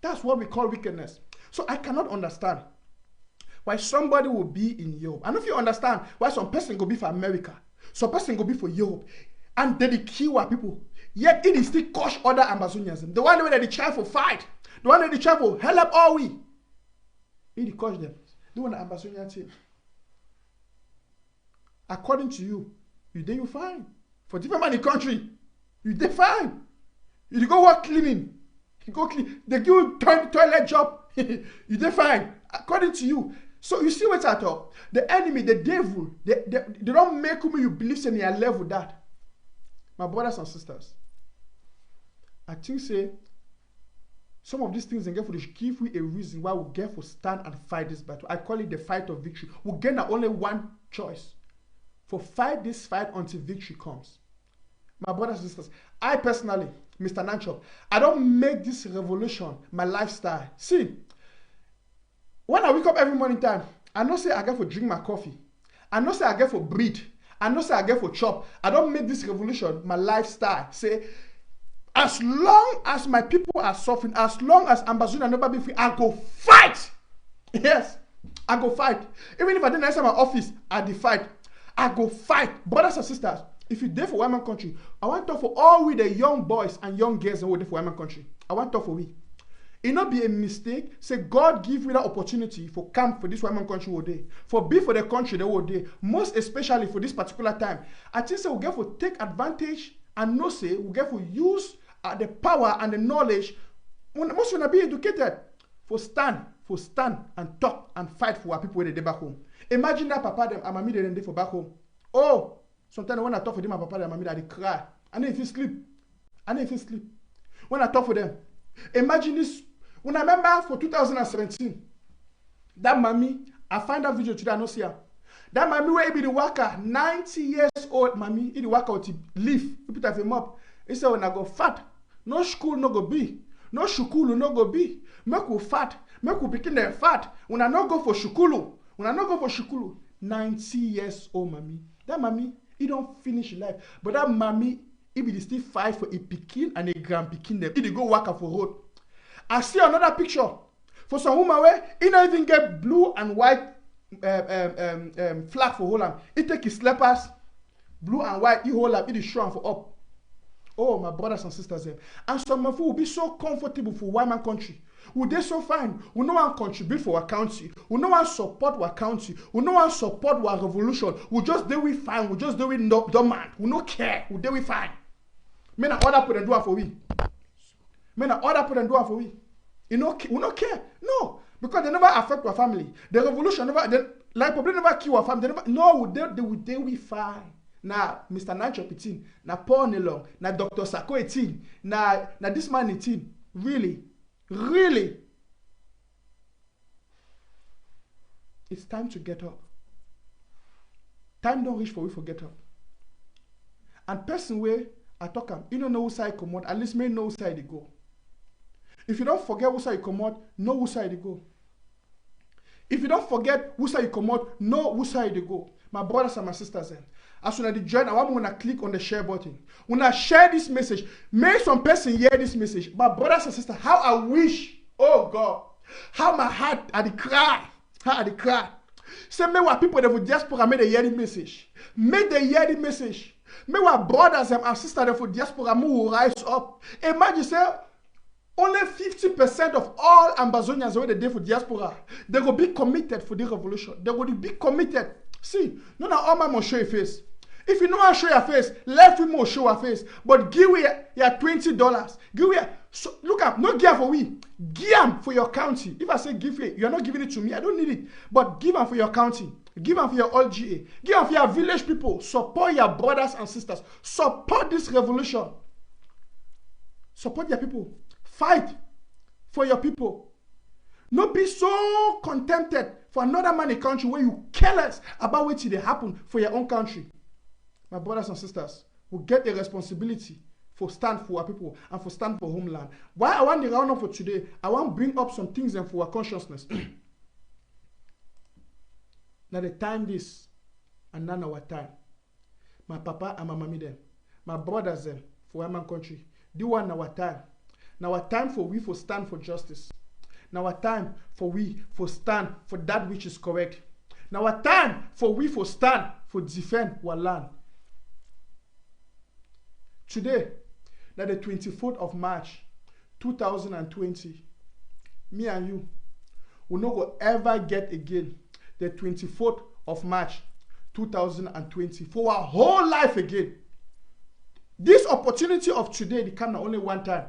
That's what we call wickedness. So I cannot understand why somebody will be in Europe. And if you understand why some person go be for America, some person go be for Europe, and then they kill our people, yet it is still crush other Ambazonians. The one that they try for fight, the one that they try for hell up all we. It crush them. The one that Ambazonian team. According to you, you then you fine. For different man in the country, you then fine. You go work cleaning. You go clean. They give you toilet job. You then fine. According to you. So you see what's at all. The enemy, the devil, they don't make you believe in your level that. My brothers and sisters, I think say some of these things and get for this give you a reason why we get for stand and fight this battle. I call it the fight of victory. We get only one choice. For fight this fight until victory comes. My brothers and sisters, I personally, Mr. Nanchop, I don't make this revolution my lifestyle. See, When I wake up every morning time, I know say I get for drink my coffee. I know say I get for breathe. I know say I get for chop. I don't make this revolution my lifestyle. Say, as long as my people are suffering, as long as Ambassador never be free, I go fight. Yes, I go fight. Even if I didn't enter my office, I dey fight. I go fight. Brothers and sisters, if you there for women country, I want to talk for all we the young boys and young girls who there for women country. I want to talk for we. It not be a mistake. Say God give me that opportunity for camp for this women country all day. For be for the country the whole day. Most especially for this particular time. I think say we get for take advantage and no say we get for use the power and the knowledge. Most wanna be educated. For stand and talk and fight for our people where they back home. Imagine that papa them and mommy they for back home. Oh, sometimes when I talk for them, my papa and mommy they cry. And if you sleep. When I talk for them, imagine this. When I remember for 2017, that mommy, I find that video today, I don't see her. That mommy where be the worker, 90 years old mommy, he the worker to leave. You put him up. He said, when I go fat, no school no go be. No shukulu no go be. Make we fat. Make we begin them fat. When I not go for shukulu. 90 years old mommy. That mommy, he don't finish life. But that mommy, he be still fight for a pikin and a grand pikin them. He dey go work for road. I see another picture for some woman where he not even get blue and white flag for hold am. He take his slippers, blue and white, he hold am, he dey show am for up. Oh, my brothers and sisters there. And some of you will be so comfortable for white man country. Would they so fine? We no one contribute for our country. We no one support our country. We no one support our revolution. We just do we fine. We just do we no man. We no care. We do we fine. Men are order put and do it for we. Men are order put and do it for we. You know, we no care. No, because they never affect our family. The revolution never. Like problem never kill our family. They never. No, they we fine. Na Mr. Nancho 18, na Paul Nelong, na Dr. Sako 18, na this man 18. Really. It's time to get up. Time don't reach for we for get up. And person where I talk am, you don't know who side come out, at least may know who side they go. If you don't forget who side you come out, know who side they go. If you don't forget who side you come out, know who side they go. My brothers and my sisters, as soon as they join, I want to click on the share button. When I share this message, may some person hear this message. My brothers and sisters, how I wish, oh God, how my heart had to cry. How I had to cry. Say, may what people that would diaspora may they hear the message. May they hear the message. May what brothers and sisters that would diaspora will rise up. Imagine, say, only 50% of all Ambazonians who they for diaspora, they will be committed for the revolution. They will be committed. See, no, all man must show your face. If you know how to show your face, let him more show your face. But give me your $20. Give me so look up, not give for we. Give them for your county. If I say give it, you're not giving it to me. I don't need it. But give them for your county. Give them for your old GA. Give them for your village people. Support your brothers and sisters. Support this revolution. Support your people. Fight for your people. Not be so contented for another man in a country where you careless about what they happen for your own country. My brothers and sisters, we get a responsibility for stand for our people and for stand for homeland. Why I want the round up for today, I want to bring up some things and for our consciousness. Now the time this, and now our time. My papa and my mommy them, my brothers them, for our man country. Do one our time. Now our time for we for stand for justice. Now our time for we for stand for that which is correct. Now our time for we for stand for defend our land. Today, now the 24th of March, 2020, me and you will not go ever get again the 24th of March, 2020 for our whole life again. This opportunity of today, they come only one time.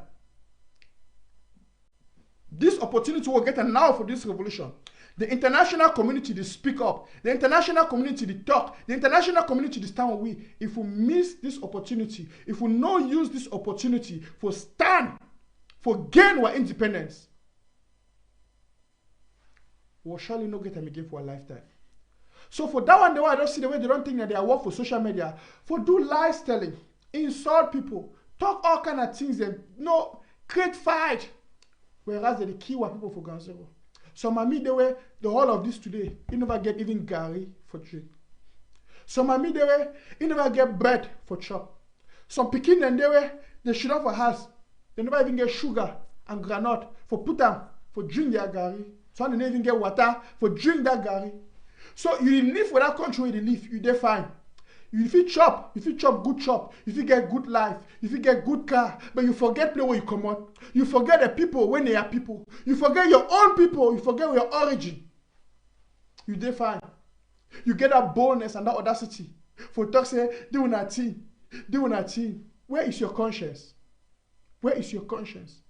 This opportunity will get now for this revolution. The international community, they speak up. The international community, they talk. The international community, they stand with we. If we miss this opportunity, if we not use this opportunity for stand, for gain our independence, we'll surely not get them again for a lifetime. So for that one, the way I don't see the way they don't think that they are work for social media, for do lies telling, insult people, talk all kind of things, and no, create fight. Whereas they kill what people for ground zero. Some mommy they were the whole of this today. You never get even gari for drink. Some mommy they were you never get bread for chop. Some pikin and they should have a house. They never even get sugar and granite for put them for drink their gari. Some they never even get water for drink that gari. So you live for that country where you live, you dey fine. If you chop good chop, if you get good life, if you get good car, but you forget play where you come out. You forget the people when they are people. You forget your own people, you forget your origin. You dey fine. You get that boldness and that audacity. For talk say, do una thing. Where is your conscience? Where is your conscience?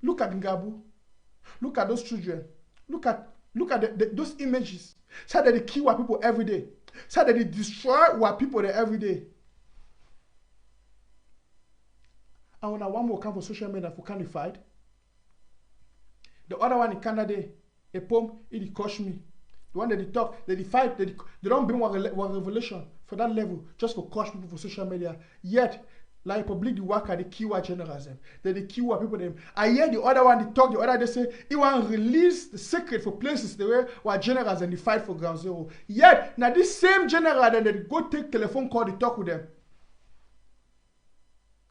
Look at Ngabu. Look at those children. Look at those images. Say that they kill our people every day. Say that they destroy our people there every day. And when one more come for social media for candified, the other one in Canada, a poem, it cost me. The one that they talk, they fight, they don't bring one revelation for that level just for cost people for social media. Yet, like public the worker, they kill our generals them. They kill our people them. I hear the other one, they talk, the other they say, he want to release the secret for places the way where generals and they fight for ground zero. Yet, now this same general, then they go take telephone call, they talk with them.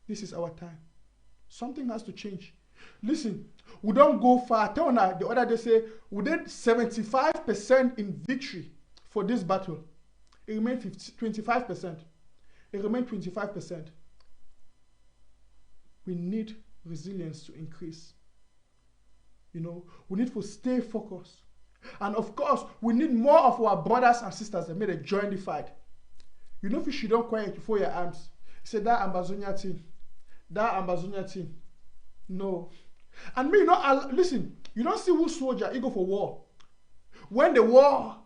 This is our time. Something has to change. Listen, we don't go far. Tell now, the other they say, we did 75% in victory for this battle. It remained 25%. It remained 25%. We need resilience to increase. You know, we need to stay focused. And of course, we need more of our brothers and sisters that made a join the fight. You know, if you don't quiet before your arms, say that Ambazonia team. No. And me, you know, listen, you don't see who soldier, he go for war. When the war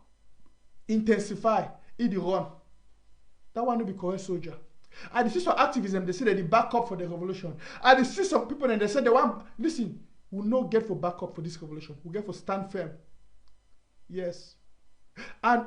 intensify, he run. That one will be correct soldier. And see some activism, they say that they back up for the revolution. And see some people and they say they want, listen, we'll not get for backup for this revolution. We'll get for stand firm. Yes. And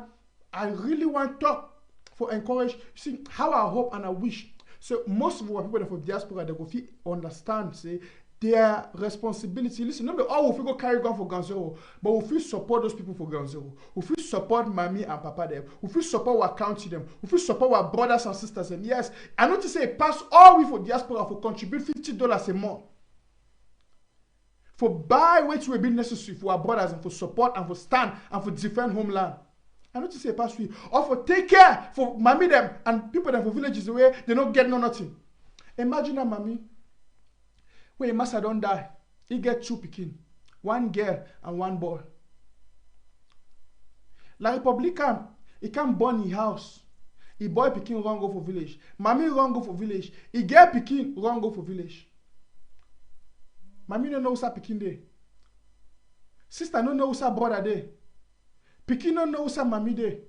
I really want to talk for encourage, see how I hope and I wish. So most of our people from diaspora, they go feel understand, say, their responsibility. Listen, not all we go carry gun for ground zero, but we feel support those people for ground zero. We feel support mommy and papa them. We feel support our county them. We feel support our brothers and sisters them. Yes, I know to say pass all we for diaspora for contribute $50 a month. For buy which will be necessary for our brothers and for support and for stand and for defend homeland. I know to say pass we or for take care for mommy them and people them for villages where they don't get nothing. Imagine a mommy. When a master don't die, he get 2 pikin, 1 girl and 1 boy. La Republican, he can't burn his house. He boy pikin run go for village. Mommy run go for village. He get pikin run go for village. Mommy no know who's pikin dey. Sister no know who's brother dey. Pikin no know who's mommy dey.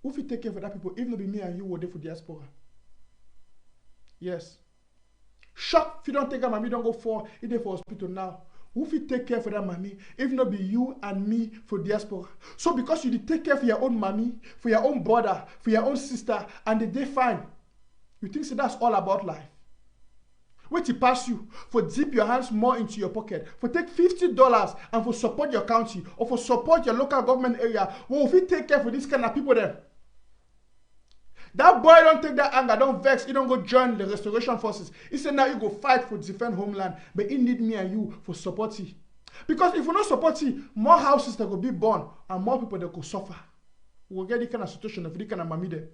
Who fit take care for that people if not be me and you were there for diaspora? Yes. Shock if you don't take care, mommy don't go for it there for hospital now. Who fit take care for that mommy if not be you and me for diaspora? So because you did take care for your own mommy, for your own brother, for your own sister, and they fine, you think so that's all about life? Wait to pass you for dip your hands more into your pocket, for take $50 and for support your county or for support your local government area. Well, if you take care for this kind of people then. That boy don't take that anger, don't vex, he don't go join the restoration forces. He said now you go fight for defend homeland, but he need me and you for support it. Because if we not support it, more houses that will be born and more people that will suffer. We'll get this kind of situation of this kind of mammy there.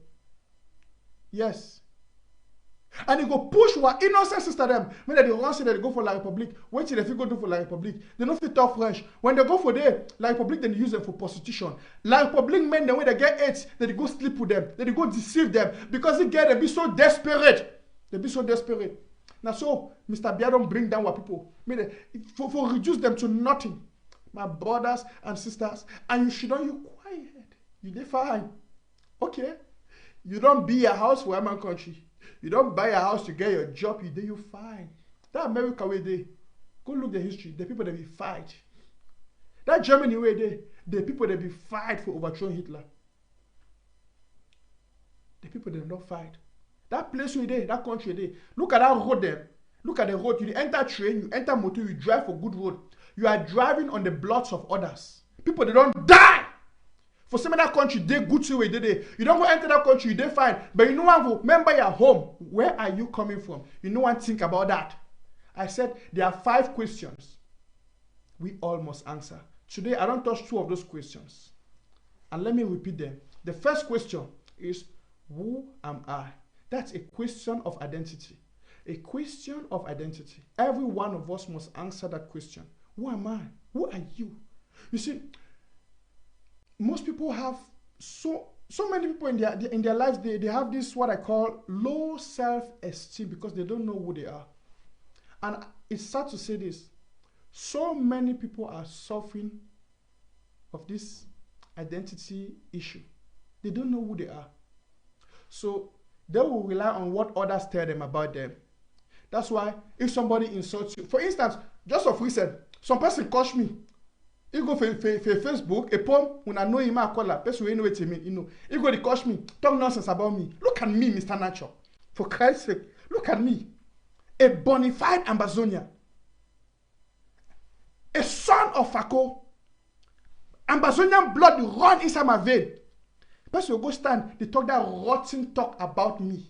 Yes. And he go push what innocent sister them. When they want to say that they go for La Republique, wait till they go do for La Republique. They don't fit talk French. When they go for there, La Republique, then they use them for prostitution. La Republique men, then when they get AIDS, then they go sleep with them. Then they go deceive them. Because they get, they be so desperate. They be so desperate. Now so, Mr. Bia don't bring down what people. For reduce them to nothing. My brothers and sisters. And you should not, you quiet. You dey fine. Okay. You don't be a house for my country. You don't buy a house to get your job, you fine. That America way they go look the history, the people that be fight. That Germany way they, the people that be fight for overthrowing Hitler. The people that don't fight. That place where they, that country they, look at that road there. Look at the road. You enter train, you enter motor, you drive for good road. You are driving on the bloods of others. People, they don't die. For some of that country, they good to where they. You don't go enter that country, they fine. But you know what? Remember your home. Where are you coming from? You know what? Think about that. I said there are 5 questions we all must answer. Today, I don't touch 2 of those questions. And let me repeat them. The first question is, who am I? That's a question of identity. A question of identity. Every one of us must answer that question. Who am I? Who are you? You see, most people have so many people in their lives, they have this what I call low self-esteem because they don't know who they are. And it's sad to say this. So many people are suffering of this identity issue. They don't know who they are. So they will rely on what others tell them about them. That's why if somebody insults you, for instance, just of recent, some person coach me. You go for Facebook, a poem, when I know him, I call that person, you know what I mean, you know. You go to coach me, talk nonsense about me. Look at me, Mr. Nacho. For Christ's sake, look at me. A bona fide Ambazonian. A son of Fako. Ambazonian blood run inside my vein. Person will go stand, they talk that rotten talk about me.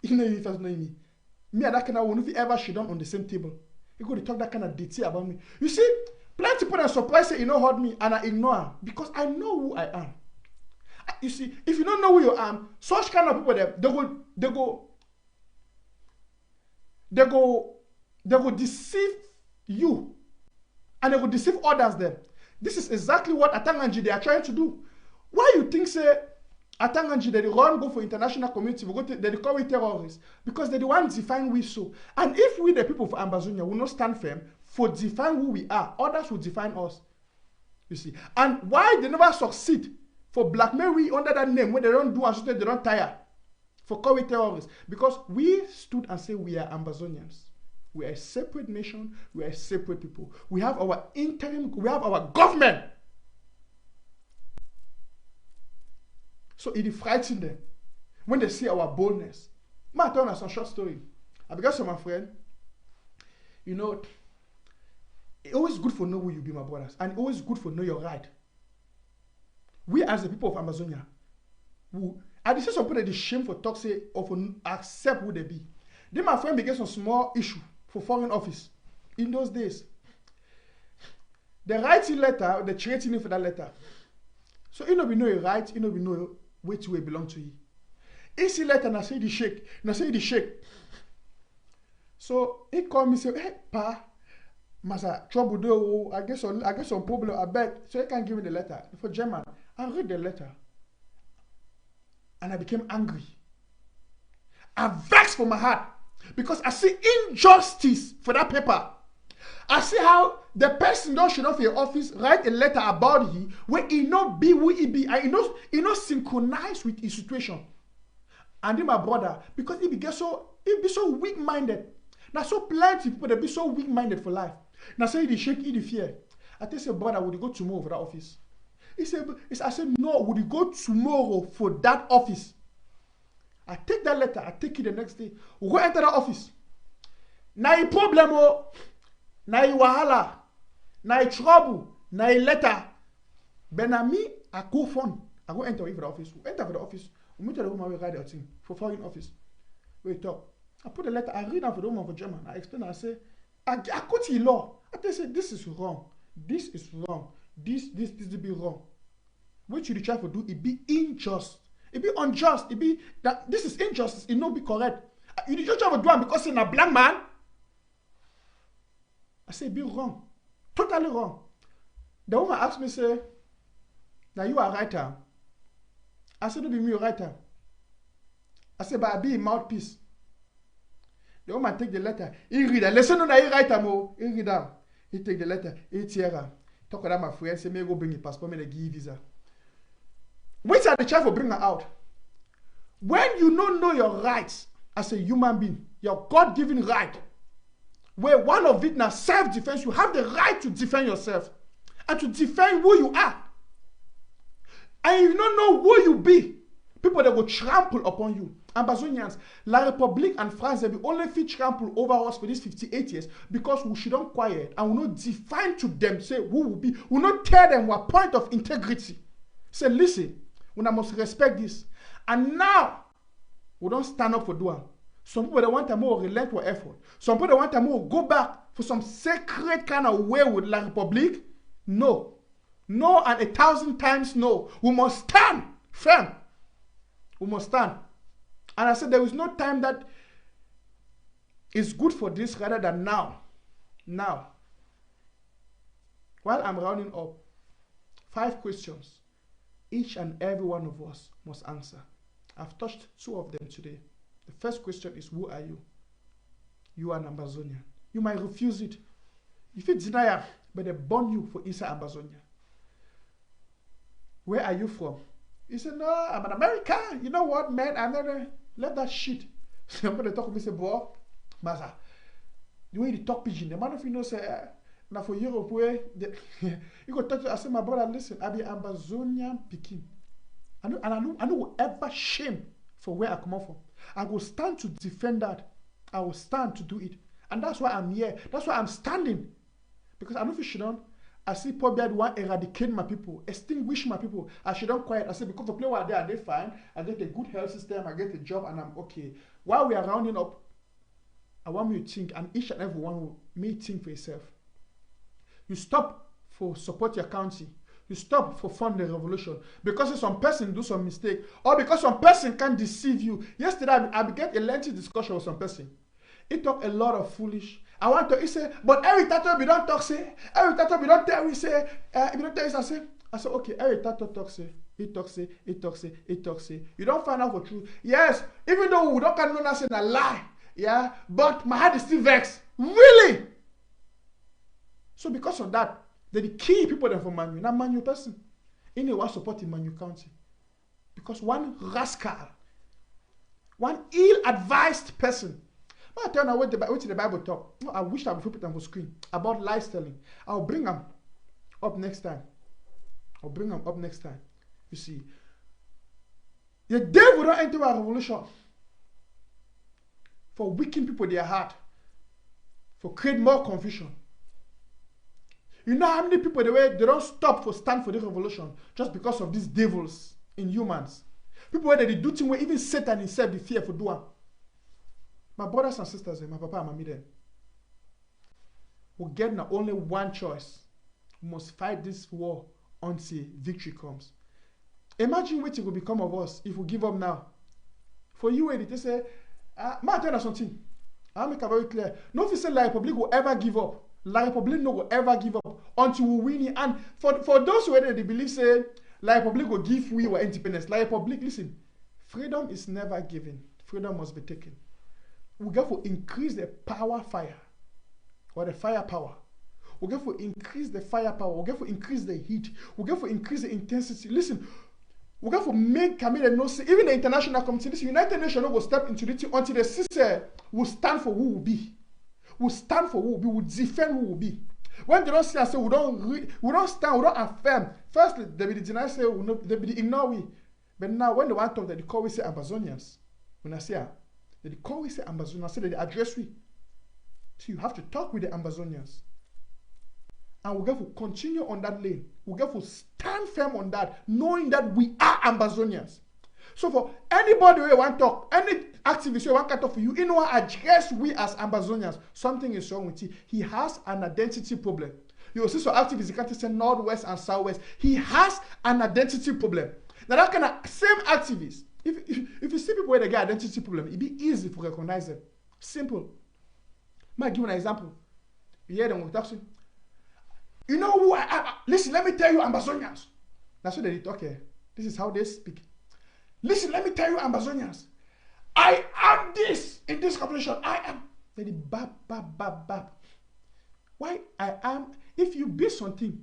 You know, if you know me. Me and that kind of one, if you ever sit down on the same table, you go to talk that kind of detail about me. You see, plenty of people are surprised say you know hurt me and I ignore them because I know who I am. You see, if you don't know who you are, such kind of people they go deceive you and they will deceive others then. This is exactly what Atanganji they are trying to do. Why you think say Atanganji they run go for international community, they call it terrorists because they the one define we so. And if we the people of Ambazonia will not stand firm for define who we are, others will define us. You see, and why they never succeed for blackmail we under that name when they don't do and they don't tire for call it terrorists because we stood and say we are Ambazonians. We are a separate nation. We are a separate people. We have our interim. We have our government. So it frightens them when they see our boldness. I tell you some short story. I began to my friend. You know, it's always good for know who you be, my brothers, and always good for know your right. We as the people of Amazonia, who I just say some people that is shame for talk say or for accept who they be. Then my friend began some small issue for foreign office in those days. They write in letter, they treat him for that letter. So you know we know you right, you know we know which way belong to you. He see letter and I say the shake. So he called me say, hey pa, masa trouble do I guess some problem I bet. So he can't give me the letter for German. I read the letter and I became angry. I vexed for my heart because I see injustice for that paper. I see how the person don't should off your office write a letter about he where he not be who he be and he not synchronize with his situation. And then my brother, because he be so weak-minded. Now so plenty people that be so weak-minded for life. Now say he shake, he fear. I tell say brother, would you go tomorrow for that office? I said no, would you go tomorrow for that office? I take that letter, I take it the next day. We go enter that office. Now a problem, now a wahala, now a trouble, now a letter. Benami, I go phone. I go enter for the office. We enter for the office. We meet the woman we write the thing for foreign office. We talk. I put the letter, I read out for the woman for German. I explain, I say, I go to law. I tell say, this is wrong. This is wrong. This be wrong. What you try to do, it be unjust. It be unjust. It be that this is injustice. It not be correct. You just try to do it because you're a black man. I say, it be wrong. Totally wrong. The woman asked me, say, now you are a writer. I said, no be me a writer. I said, but I be a mouthpiece. The woman take the letter. He read it. Listen to the writer, mo. He read it. He take the letter. He tear it. Talk to my friend. Say, me go bring a passport. Me give visa. Which are the try for bring her out? When you don't know your rights as a human being, your God-given right, where one of it now self-defense, you have the right to defend yourself and to defend who you are. And you don't know who you be. People that will trample upon you. Ambazonians, La République and France, they will only fit trample over us for these 58 years because we should not quiet and will not define to them, say who will be, will not tell them what point of integrity. Say, listen, when I must respect this. And now, we don't stand up for Douane. Some people they want to more relent for effort. Some people they want to more go back for some sacred kind of way with La République. No. No, and 1,000 times no. We must stand firm. We must stand. And I said there is no time that is good for this rather than now. Now. While I'm rounding up, 5 questions each and every one of us must answer. I've touched 2 of them today. The first question is, who are you? You are an Ambazonian. You might refuse it. If you deny it, but they burn you for inside Ambazonia. Where are you from? You say, no, I'm an American. You know what, man? I'm never let that shit. Somebody talk to me, say, boy, Maza, the way you talk pidgin, the man of you know say, now for Europe, where you go talk to, I say, my brother, listen, I be Ambazonian Pekin. I know ever shame for where I come from. I will stand to defend that. I will stand to do it. And that's why I'm here. That's why I'm standing. Because I know if you shouldn't, I see probably I want to eradicate my people, extinguish my people. I shouldn't quiet. I say, because the play while there, they fine. I get a good health system, I get a job, and I'm okay. While we are rounding up, I want you to think, and each and every one may think for yourself. You stop for support your country. You stop for fund the revolution. Because some person do some mistake, or because some person can deceive you. Yesterday, I began a lengthy discussion with some person. He talked a lot of foolish. I want to, he say, but every tattoo we don't talk, say, every tattoo we don't tell, we say, if you don't tell us, I say, okay, every tattoo talk, say, he talk, say, he talk, say, he talk, say. You don't find out for truth. Yes, even though we don't can know nothing a lie, yeah, but my heart is still vexed. Really? So because of that, the key people that for Manu, not Manu person. Anyone supporting Manu County. Because one rascal, one ill-advised person. I tell you what the Bible talk. I wish I would put them for screen about lies telling. I'll bring them up next time. I'll bring them up next time. You see, the devil don't enter a revolution for weakening people their heart, for create more confusion. You know how many people they don't stop for stand for the revolution just because of these devils in humans. People where they do things where even Satan himself be fear for doing. My brothers and sisters, my papa and mommy then, we get now only one choice. We must fight this war until victory comes. Imagine what it will become of us if we give up now. For you, they say, I tell you something. I'll make it very clear. No if you say La Republic will ever give up. La Republic no will ever give up until we win it. And for those who they believe say La Republic will give we our independence. La Republic, listen, freedom is never given. Freedom must be taken. We got to increase the power fire or the firepower. We got to increase the firepower. We got to increase the heat. We got to increase the intensity. Listen, we got to make Camille no say even the international community. Listen, United Nations will step into it until the sister will stand for who will be. We'll stand for who will be. We'll defend who will be. When they don't say, I say we don't stand, we don't affirm. Firstly, they be the deny say they be the ignore we. But now when they want to talk, they call we say Ambazonians. When I say they call we say Ambazonians, I say that they address we. So you have to talk with the Ambazonians. And we have to continue on that lane. We have to stand firm on that, knowing that we are Ambazonians. So for anybody who want to talk, any activist who want to talk for you, you know what address we as Ambazonians. Something is wrong with him. He has an identity problem. You will see some activists, you can't say Northwest and Southwest. He has an identity problem. Now that kind of same activist, if you see people with a guy identity problem, it'd be easy to recognize them. Simple. Might give you an example. You hear them with talking. You know who listen, let me tell you Ambazonians. That's what they talk here. This is how they speak. Listen, let me tell you Ambazonians. I am this in this competition. I am. Then the bab. Why I am? If you be something,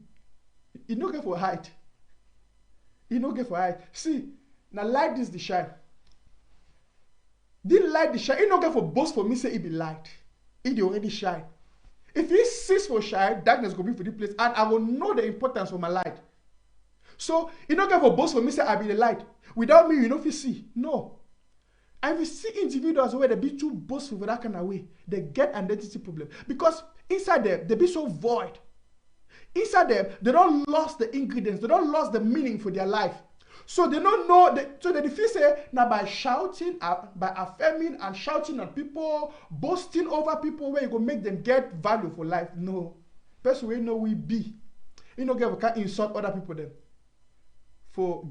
you don't get for height. You don't get for height. See, now light is the shine. The light the shine. You don't get for boast for me say it be light. It already shine. If he cease for shine, darkness will be for the place, and I will know the importance of my light. So, you don't get a boss for me say I be the light. Without me, you know if you see. No. And we see individuals where they be too boastful for that kind of way. They get identity problem. Because inside them, they be so void. Inside them, they don't lost the ingredients. They don't lost the meaning for their life. So they don't know. So they feel say, now by shouting, by affirming and shouting at people, boasting over people, where you go make them get value for life. No. Person we know we be. You know, we can't insult other people then. For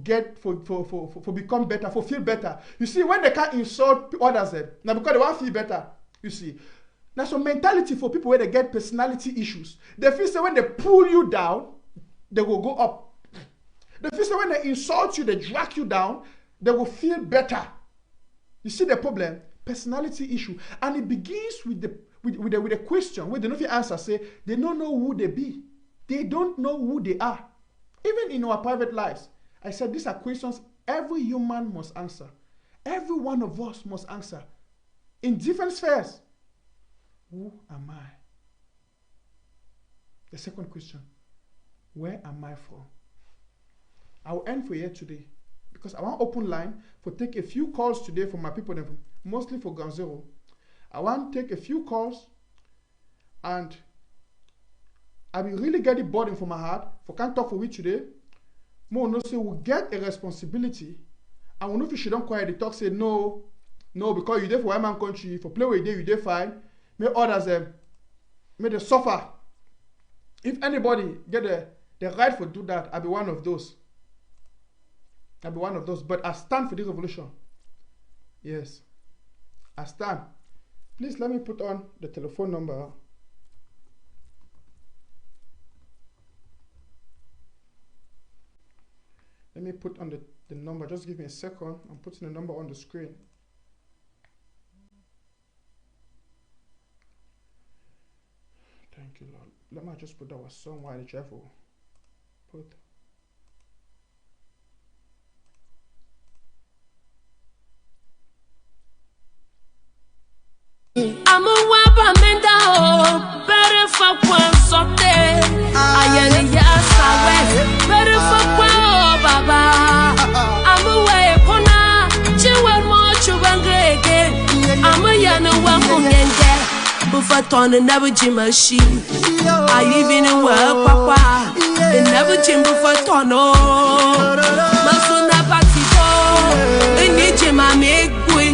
become better, for feel better. You see, when they can't insult others then, now because they want to feel better, you see. Now some mentality for people where they get personality issues. They feel say when they pull you down, they will go up. They feel say when they insult you, they drag you down, they will feel better. You see the problem? Personality issue. And it begins with a question where they don't answer, say, they don't know who they be. They don't know who they are. Even in our private lives. I said these are questions every human must answer. Every one of us must answer. In different spheres. Who am I? The second question. Where am I from? I will end for here today. Because I want open line for take a few calls today from my people, mostly for Ground Zero. I want to take a few calls and I will really get it burden for my heart. For can't talk for we today. More no say we get a responsibility. And we know if you don't quiet the talk, say no, because you there for one man country, for play with you there fine. May others may they suffer. If anybody get the right for do that, I'll be one of those. I'll be one of those. But I stand for the revolution. Yes. I stand. Please let me put on the telephone number. Let me put on the number. Just give me a second. I'm putting the number on the screen. Thank you, Lord. Let me just put our song while I travel. Put. I'm a wapa menda o, better for one sote. I am yes, I went, better for one baba. I'm a way pona, chiwa mo chubangrege. I'm a yana wamunenge, bufaton and never jimashi. I even in work, papa, and never jim bufatono. Masuna patito, and nijima make we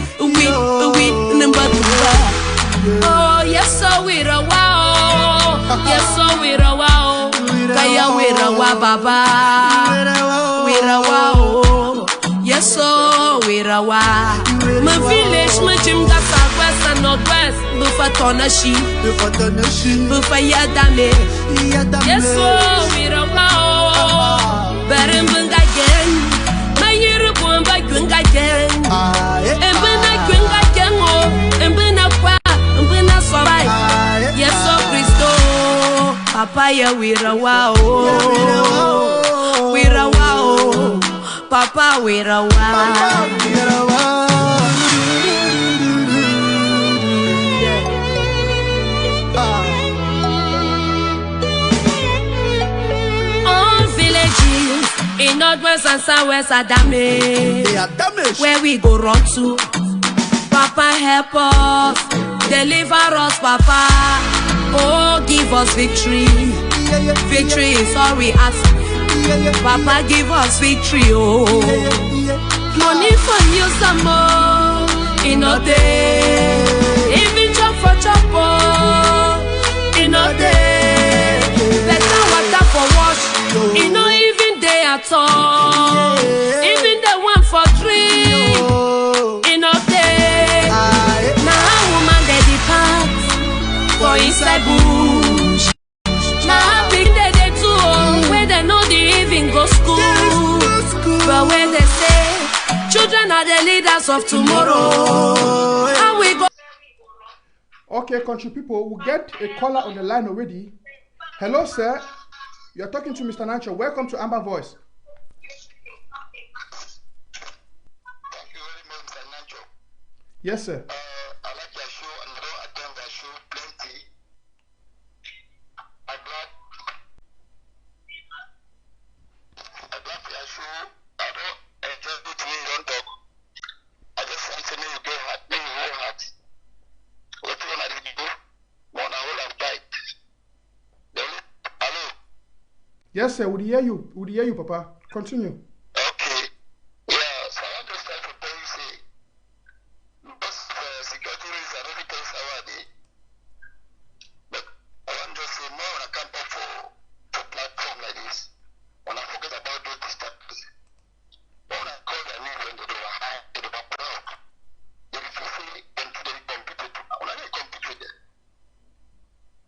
number two. Oh, yes, so we're a wow. Yes, so we're a wow. Kaya we're a wow, baba. We're a wow. Yes, so we're a wow. My village, my gym, that's our west and northwest. Bufatona she, Bufayadame. Yes, so we're a wow. Better than again. My year of one by Gunga again. And when I Gunga again, and when I yes, so Christo, Papa, we're a wow, we're a wow, Papa, we're a wow. All villages in northwest and southwest are damaged. Where we go run to, Papa, help us. Deliver us, Papa. Oh, give us victory. Victory is all we ask. Papa, give us victory. Oh, money for you some more. In a day, even job for chopper. In a day, better water for wash. In no even day at all. Even the one for three. In a day, now woman they depart for inside bush. Now big they too, where they know they even go school. But when they say children are the leaders of tomorrow, and we go. Okay, country people, we get a caller on the line already. Hello, sir. You are talking to Mr. Nacho. Welcome to Amba Voice. Thank you very much, Mr. Nacho. Yes, sir. I like your show and I don't attend the show plenty. I'm glad Yes, sir. We hear you. We hear you, Papa. Continue. Okay. Yeah, so I want to start to tell you, say, because security reasons, I don't think it's our day. But I want to say more when I come up for platform like this. When I forget about those distractions. When I call their name when they were high, they were proud. Then if you say them to them compete with them, when I don't compete with them.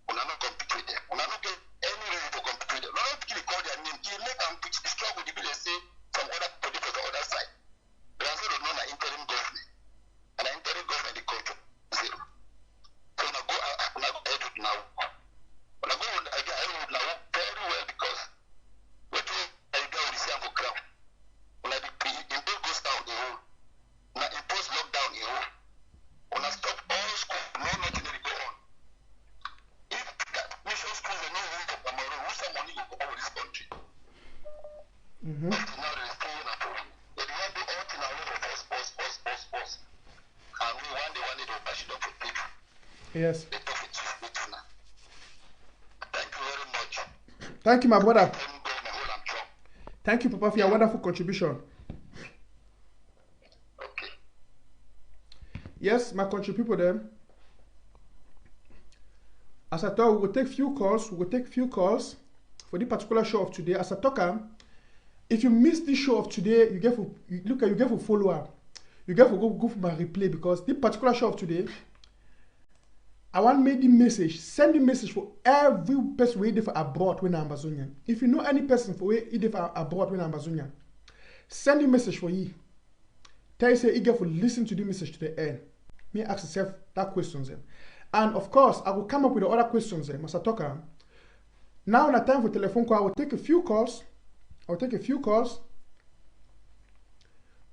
When I don't compete with them. When I don't get any reason to compete with them. When I don't really call their name, you make them struggle with the say from other people from the other side. But I said no, na interim government. And the interim government the control zero. So when I go ahead with now. When I go ahead with now very well because what you I go with the for ground. When I impose goes down the whole. When I impose lockdown the whole. When I stop all school, no nothing will go on. If that mission schools they no room for Cameroon, who's some money will go over this country? Mm-hmm. Up to now they are still in a problem. They have to all in a room of us. And we one day to pass it up for people. Yes. They talk with you now. Thank you very much. Thank you, my brother. Interim government hold am strong. Thank you, Papa, for your wonderful contribution. Okay. Yes, my country people then. As I thought, we will take few calls. We will take few calls for this particular show of today. As I talk, if you miss this show of today, you get for follow up. You get for go for my replay because this particular show of today, I want make the message, send the message for every person waiting for abroad when I'm Amazonian. If you know any person for waiting for abroad when I'm Amazonian, send the message for you. Tell you say you get for listen to the message to the end. Me ask yourself that questions them. And of course, I will come up with the other questions them as I talk. Now in a time for telephone call, I will take a few calls.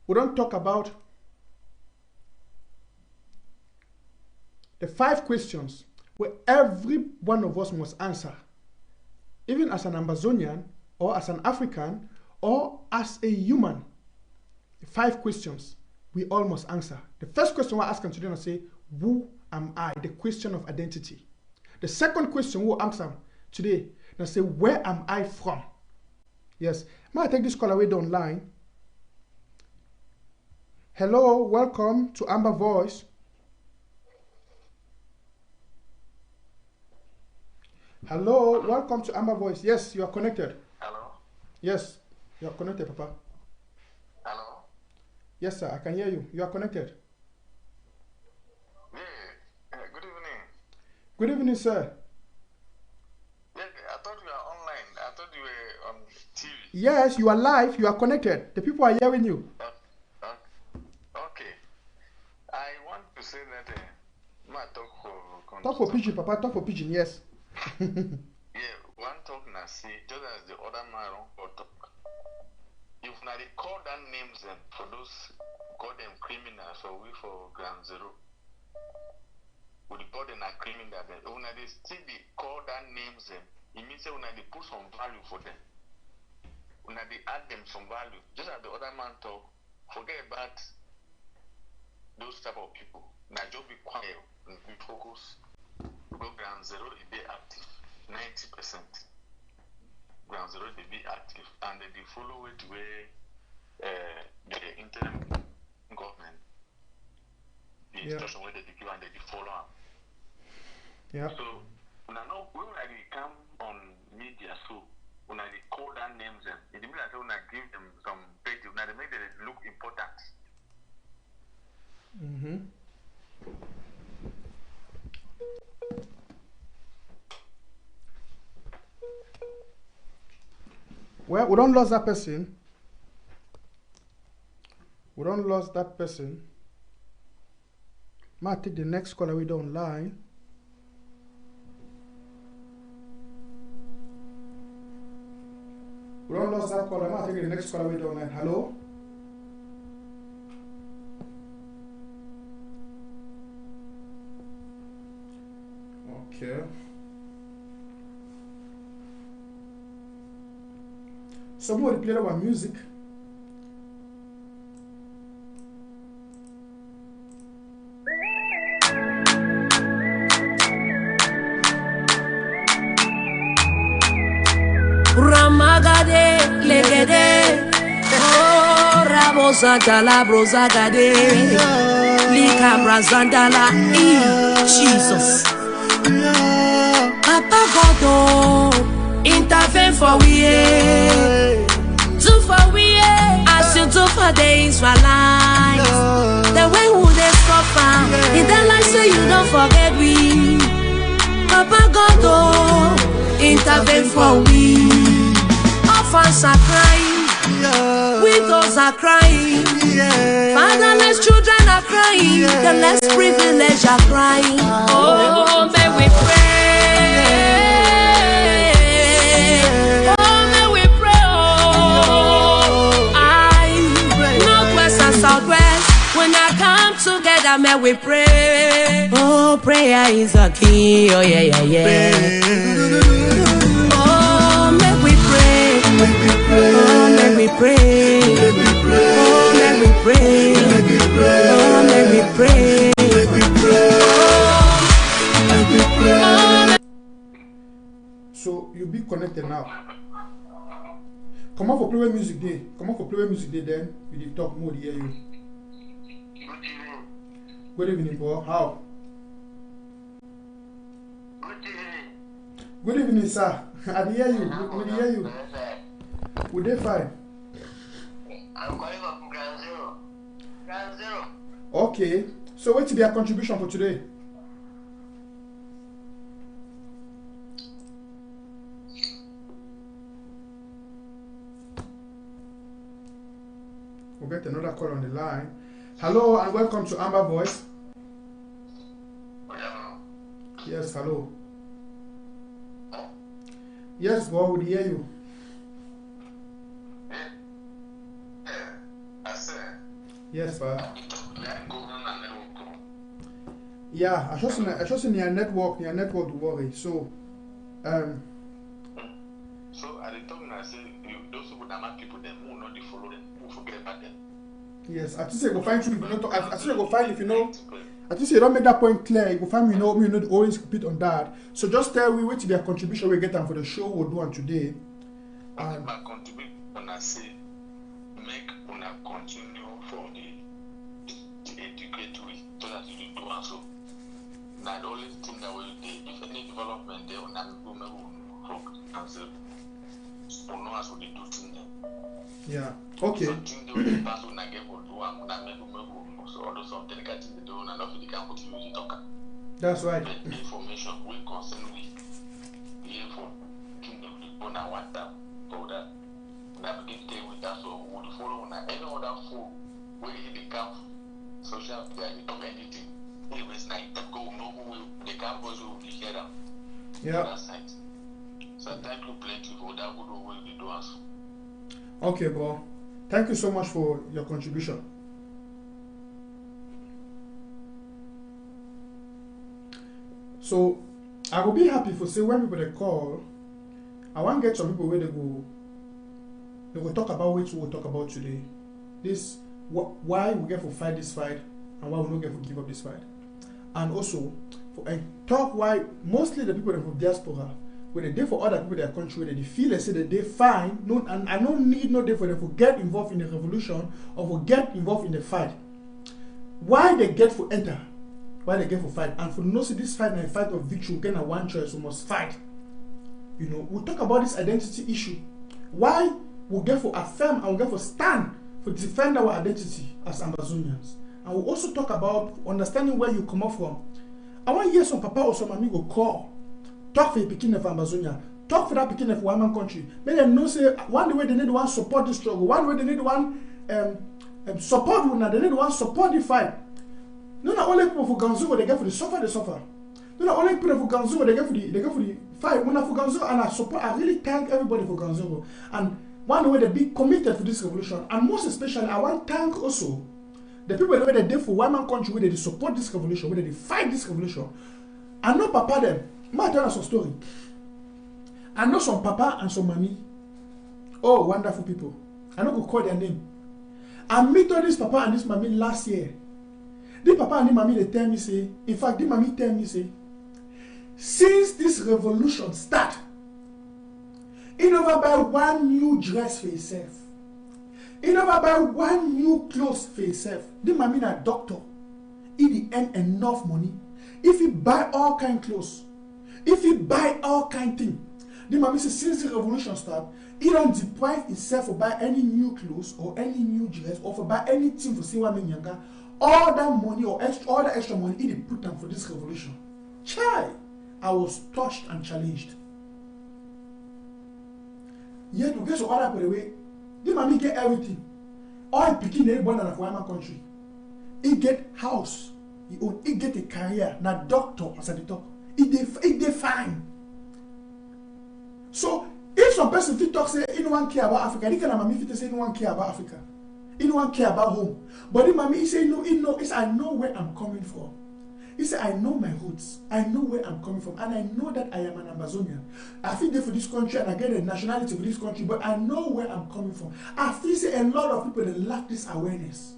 We don't talk about the 5 questions where every one of us must answer, even as an Amazonian or as an African or as a human. The 5 questions we all must answer. The first question we're asking today is say, who am I? The question of identity. The second question we'll answer today is say, where am I from? Yes. May I take this call away down line? Hello, welcome to Amba Voice. Hello, welcome to Amba Voice. Yes, you are connected. Hello? Yes, you are connected, Papa. Hello? Yes, sir, I can hear you. You are connected. Yeah. Good evening. Good evening, sir. Yeah, I thought you were online. I thought you were on TV. Yes, you are live. You are connected. The people are hearing you. Okay. I want to say that my talk Talk for Pidgin, Papa. Talk for Pidgin, yes. Yeah, one talk na see, just as the other man won't talk. If na they call that names for those call them criminals or we for ground zero. We call them a criminal. When they still they call that names it means that when they put some value for them. When they add them some value, just as the other man talk, forget about those type of people. Now just be quiet and be focused. Go ground zero if they active 90%. Ground zero they be active and they follow it where the interim government the instruction where they give and they follow up. Yeah. So when I know when I come on media so when I call that names it means that when I give them some page when they make them look important. Mm-hmm. Well, we don't lose that person. We don't lose that person. Might take the next caller we do online. We don't lose that caller. Might take the next caller we do online. Hello. Okay. Somebody play our music. Ramagade, legede. Oh, Rabosatala, brozagade. Lika brazandala. Jesus. Papa God, oh, intervene for we. Do for we. As you do for the Israelites. The way who they suffer. In the life say you don't forget we. Papa God, oh, intervene for we. Orphans are crying, widows are crying, fatherless children are crying, the less privileged are crying. Oh, may we pray. Oh, may we pray. Oh, northwest and southwest, when I come together, may we pray. Oh, prayer is a key. Oh, yeah, yeah, yeah. Oh, may we pray. Oh, may we pray. Oh, may we pray. Oh, may we pray. So you be connected now. Come on for play music day. Come on for play music day then. We did talk more hear you. Good evening, boy. How? Good evening, sir. I hear you. We hear you. We dey fine. I'm calling from Ground Zero. Ground Zero. Okay. So what will be your contribution for today? We'll get another call on the line. Hello and welcome to Amba Voice. Yes, hello. Yes, boy, we hear you. Yes, sir. Yeah, I just in your network to worry. So, So at the time I say those people that make people them who not follow them, who forget about them. yes, I think you go find you if you know. I think you go find if you know. I think you don't make that point clear. You go find you know always repeat on that. So just tell we wait to be a contribution we get them for the show we'll do on today. And my contribution I say make una continue for the educate we so that you do and so. Now the only thing that we do if any development there on that we hook and so we know as we do things. Yeah. Okay. So things they will pass when I get for do and when I make so all those some technical things they do and not they can continue to talk. That's right. The information we concern with the info on our WhatsApp or that navigate with that so we will follow on any other phone where they can social media you talk anything it was like go know who the campus will be here on that site. So thank you plenty for that good way we do us. Okay, bro. Thank you so much for your contribution. So I will be happy for say when people they call, I want to get some people where they go talk about what we will talk about today. This why we get to fight this fight and why we don't get to give up this fight. And also for talk why mostly the people from diaspora when they for other people in their country where they feel they say that they fine no and I don't need no day for them to get involved in the revolution or for get involved in the fight. Why they get for enter? Why they get for fight and for no see this fight and a fight of victory we get one choice we must fight. You know, we'll talk about this identity issue. Why we get for affirm and we get for stand for defend our identity as Ambazonians. And we'll also talk about understanding where you come up from. I want to hear some papa or some amigo call. Talk for the Pekin of Ambazonia. Talk for that Pekin of one country. Make them know say one way they need one support the struggle. One way they need one support one. They need one support the fight. No, not only people for Ganzo they get for the suffer, they suffer. No, not only people for Ganzo they get for the fight. When I for Ganzo and I support, I really thank everybody for Ganzo. And one way they be committed for this revolution. And most especially, I want to thank also the people where they did for one country where they support this revolution, where they fight this revolution. I know papa them. I tell us a story. I know some papa and some mommy. Oh, wonderful people. I know go call their name. I meet all this papa and this mommy last year. The papa and the mommy they tell me say, in fact, the mommy tell me say, since this revolution start, He never buy one new dress for himself. He never buy one new clothes for himself. The mommy na doctor. He earn enough money. If he buy all kind clothes, if he buy all kind thing, the mommy say since the revolution start, he don't deprive himself for buy any new clothes or any new dress or for buy anything for see women younger. All that money or all that extra money he put down for this revolution. Chai, I was touched and challenged. Yet to get so other for the way, the mommy get everything. All picking everyone in a foreign country. He get house, he get a career, na doctor as at the top. He dey fine. So if some person fit talk say he no one care about Africa, he can mommy fit say he no one care about Africa. He no one care about home. But the mommy he say no, he know. He say I know where I'm coming from. He said, I know my roots. I know where I'm coming from. And I know that I am an Amazonian. I feel there for this country and I get a nationality for this country, but I know where I'm coming from. I feel say a lot of people that lack this awareness.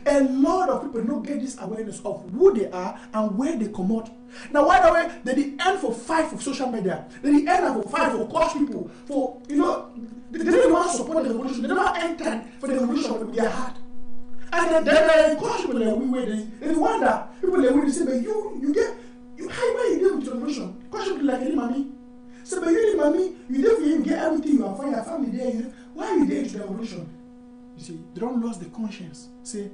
A lot of people don't get this awareness of who they are and where they come out. Now, why the way they end for fight for social media, they end for fight for coach people, for, you know, they don't want to support the revolution. They never enter for the revolution with their heart. And then they encourage people like we were they wonder, people like we say, but how you deal with your revolution? Question people like any mommy. Say, but you mommy, you definitely get everything you are for your family there. Why are you there to the revolution? You see, they don't lose the conscience. Say,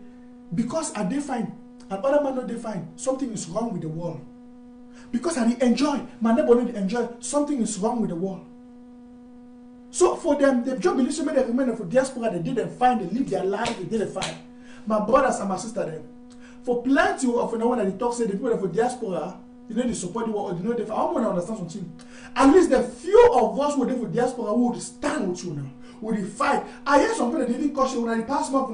because are they fine, and other man not they fine, something is wrong with the world. Because I enjoy, my neighbor not enjoy, something is wrong with the world. So for them, the job believe so many women for diaspora, they didn't find, they live their life, they didn't find. My brothers and my sister them. For plenty of the one that they talk say the people for diaspora, you know they support the world, or you know they I want to understand something. At least the few of us who are there for diaspora who would stand with you now. Would fight. I hear some people that didn't caution when I pass up,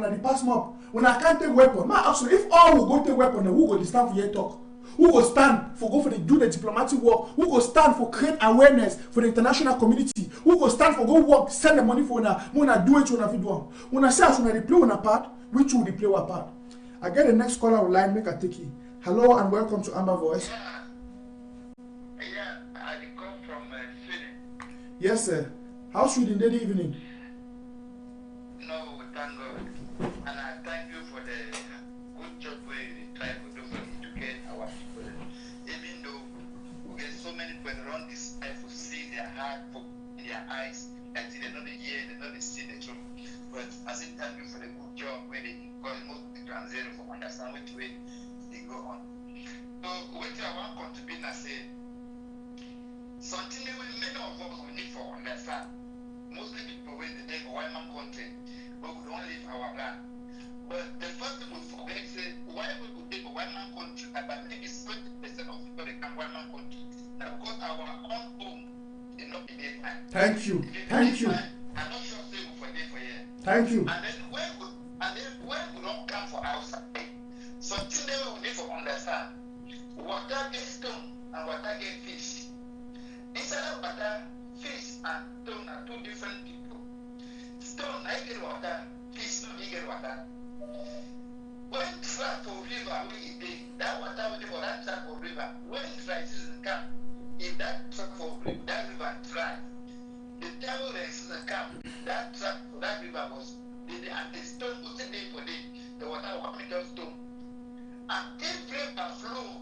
when I can't take weapon. My ask if all will go take weapon, then who go stand for your talk? Who will stand for go for the do the diplomatic work? Who will stand for create awareness for the international community? Who will stand for go work, send the money for when do it when I do one? When I say as when I play on a part, which will play a part? I get the next caller online, make a take it. Hello and welcome to Amba Voice. Yeah, I come from Sweden. Yes, sir. How's Sweden the evening? No, thank God. And I thank you for the good job we try to do for educate our people. Even though we get so many people around this life who see their heart in their eyes, and they know the hear, they know they see the truth. But I say thank you for the good job where they cause most of the translation for understand which way they go on. So what I want to contribute and say something many of us we need for understand. Mostly people when they take white man country, but we don't leave our land. But the first thing we forget is why we would take a white man country, but maybe 70% of people they come white man country. Now because our own home is not in their time. Thank you. Thank you. I'm not sure say we forget for here. Thank you. And then when we don't come for outside, something that we need to understand. Water gets stone and water gets fish. Inside of water, fish and stone are two different people. Stone, I get water, fish, no, you get water. When track for river, we dig, that water we for that track for river. When dry season come, if that track for that river dry, the time when season come, that track for that river was, and the stone was day for day, the water will come into stone. And if river flow,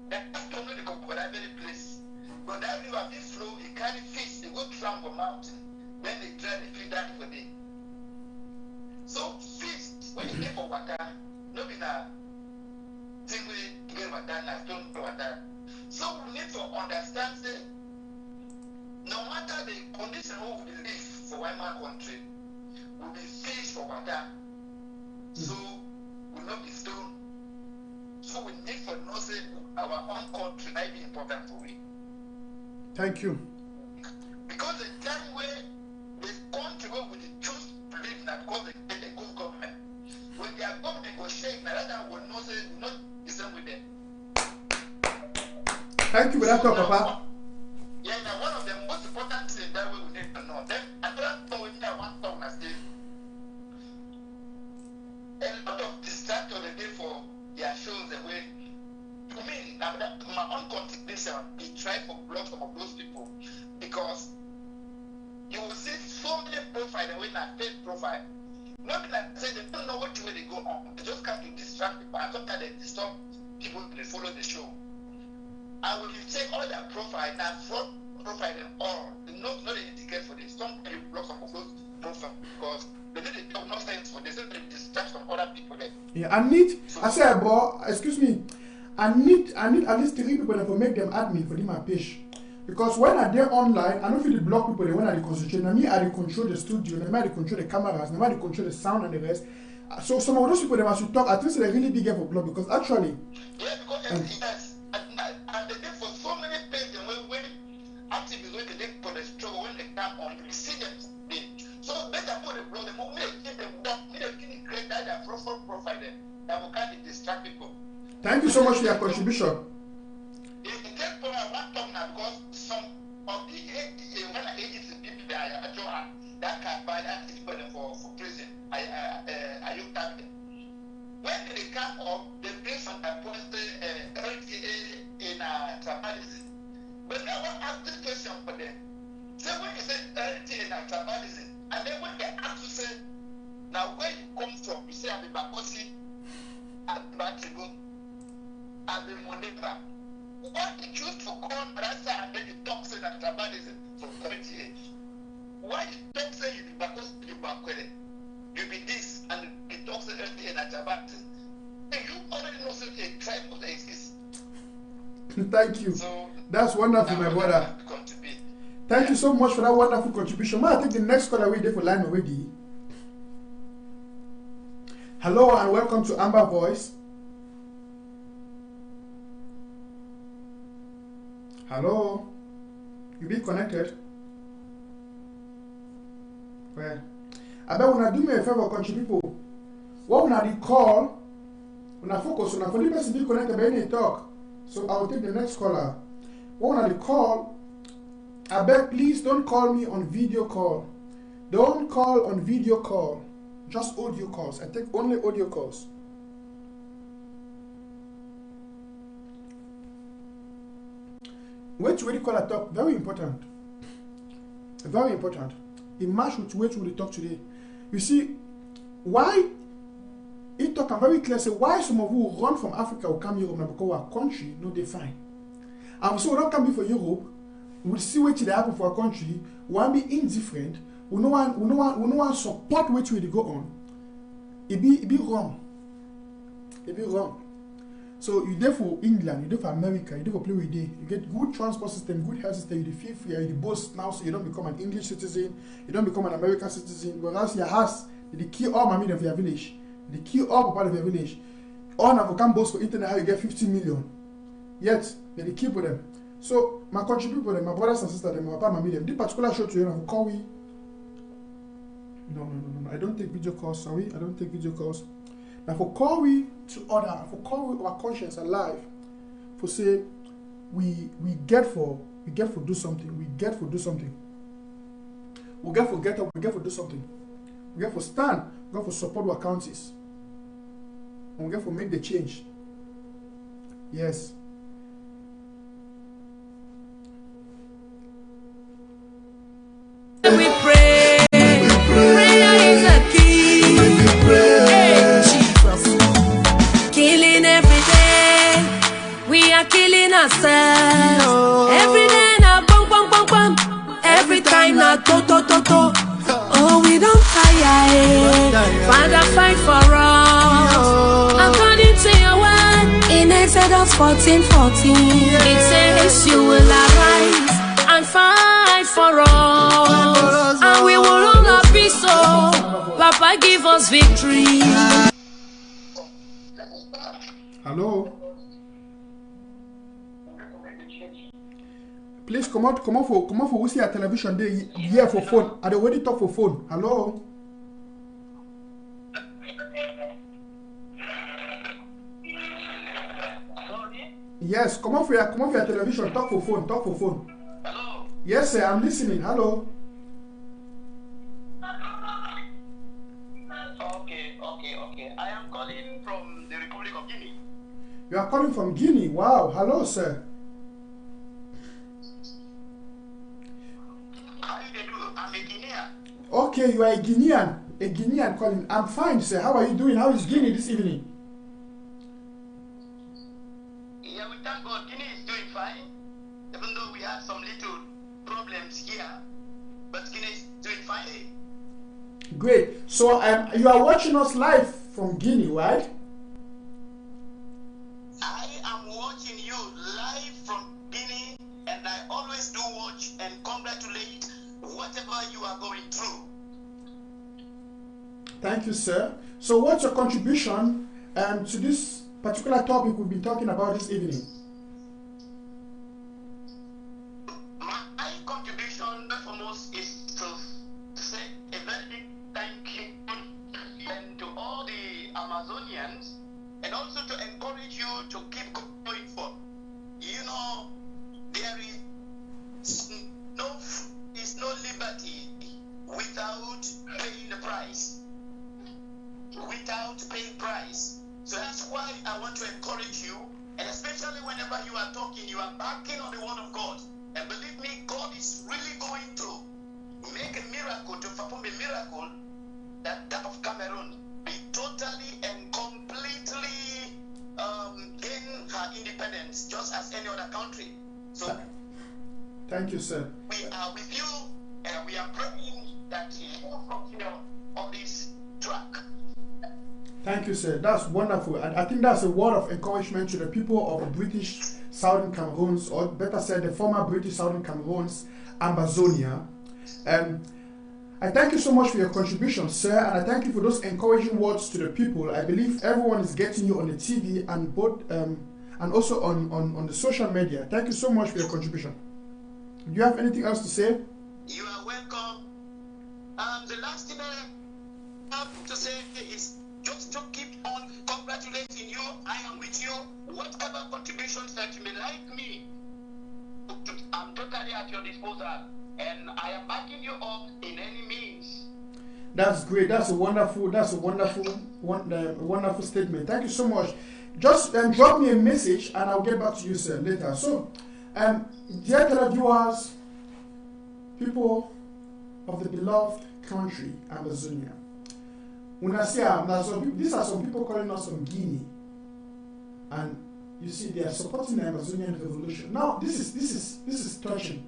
that stone will come for that very place. But that river will flow, it carry fish, they go down the mountain, then they dry the fish down for day. So fish, when you get for water, no be na thing we get water, na stone for water. So we need to understand that no matter the condition we live for one man country, we be fish for water. So we not be stone. So we need to know say our own country might be important for we. Thank you. Because the time where the country go with the truth believe that because they get a good government, when their government go shake, now that time will know say we not the same with them. Thank you for that talk, Papa. Yeah, now one of the most important things that we need to know. Then another thing we need to want to understand. A lot of distractors they dey for their shows the way. To me, now that my own contribution, we try to block some of those people because profile. Not like say they don't know what way they go on. They just come to distract people. And sometimes they disturb people to follow the show. And when you check all their profile, now fraud profile and all, not the indicate for this. Sometimes you block some of those profiles because they did it no sense for this. They distract some other people there. Yeah, I say, boy, excuse me, I need at least 3 people that will make them admin for my page. Because when I there online, I don't feel the block people when I concentrate. Now me, I control the studio, now I control the cameras, now I control the sound and the rest. So some of those people that should talk, I think they're really big for block because actually. Yeah, because yes, and they did for so many pages when activists when they did for the struggle when they come on, you see them. So better put the block, the moment they get them work, they can create that profile there that will kind of distract people. Thank you so much for your contribution. It takes for one talk now because some of the when I agency people that are actually that can buy that people for prison. I looked at them. When they come up, they bring some appointed LTA in tribalism. But I want to ask this question for them. So when you say LTA in tribalism, and then when they ask to say, now where you come from, you say I'm a Bakosi, I'm Batigo, I'm a Moneva. Why you choose to call Rasa and then you talk say that tribalism for 38? Why you don't say you be Bakosi, you Bakwele? You be this and it talks everything that about it. You already know such a tribe of the exist. Thank you. So that's wonderful, my brother. Thank you so much for that wonderful contribution. I think the next caller we did for line already. Hello and welcome to Amba Voice. Hello. You be connected? Well. I bet when I do me a favor, country people, what when I call, when I focus on for the person be connected by any talk. So I'll take the next caller. What when I call, I beg please don't call me on video call. Don't call on video call. Just audio calls. I take only audio calls. Which way you call a talk? Very important. Very important. It match with which we talk today. You see, why it talk very clear say why some of you run from Africa will come Europe now because our country no they fine. And so we don't come be for Europe, we'll see what they happen for our country, we want be indifferent, we no want support which way they go on. It be wrong. It be wrong. So you there for England, you there for America, you there for play with day. You get good transport system, good health system, you feel free, you boast now so you don't become an English citizen, you don't become an American citizen, whereas your house, they kill all my of your village. They kill all part of your village. All now can boast for internet how you get 50 million. Yet they keep with them. So my country people, them, my brothers and sisters, them, my papa, my them, this particular show to you now call we. No. I don't take video calls, sorry. I don't take video calls. Now for call we to order, for call we our conscience alive, for say we get for do something, we get for do something. We get for get up, we get for do something. We get for stand, we get for support our counties. And we get for make the change. Yes. We pray. Prayer is a key. Hey, Jesus. Killing every day. We are killing ourselves. Every day na bum bum bum bum. Every time na to to to to. Oh, we don't tire. Father, fight for us. According to your word in Exodus 14:14, it says you will arise and fight for us, and we will not be so. Papa, give us victory. Hello. Please come out for we see a television day here for phone. I already talk for phone. Hello. Yes, come on for your television. Talk for phone. Hello. Yes, sir. I'm listening. Hello. Okay. I am calling from the Republic of Guinea. You are calling from Guinea. Wow. Hello, sir. How do you do? I'm a Guinean. Okay, you are a Guinean. a Guinean calling. I'm fine, sir. How are you doing? How is Guinea this evening? Yeah, we thank God. Guinea is doing fine, even though we had some little problems here, but Guinea is doing fine. Great. So you are watching us live from Guinea, right? I am watching you live from Guinea, and I always do watch and congratulate whatever you are going through. Thank you, sir. So what's your contribution to this particular topic we've been talking about this evening? My contribution, foremost, is to say a very big thank you and to all the Amazonians, and also to encourage you to keep going forward. You know, there is no liberty without paying the price. Without paying price. So that's why I want to encourage you, and especially whenever you are talking, you are backing on the word of God. And believe me, God is really going to make a miracle, to perform a miracle that of Cameroon be totally and completely gain her independence, just as any other country. So thank you, sir. we are with you, and we are praying that you will continue on this track. Thank you, sir. That's wonderful. I think that's a word of encouragement to the people of the British Southern Cameroons, or better said, the former British Southern Cameroons, Ambazonia. I thank you so much for your contribution, sir, and I thank you for those encouraging words to the people. I believe everyone is getting you on the TV and both and also on the social media. Thank you so much for your contribution. Do you have anything else to say? You are welcome. The last thing I have to say is just to keep on congratulating you. I am with you. Whatever contributions that you may like me, I'm totally at your disposal, and I am backing you up in any means. That's great. That's a wonderful statement. Thank you so much. Just drop me a message and I'll get back to you, sir, later. So, dear televiewers, people of the beloved country, Amazonia. When I say these are some people calling us from Guinea, and you see they are supporting the Amazonian revolution. Now this is touching.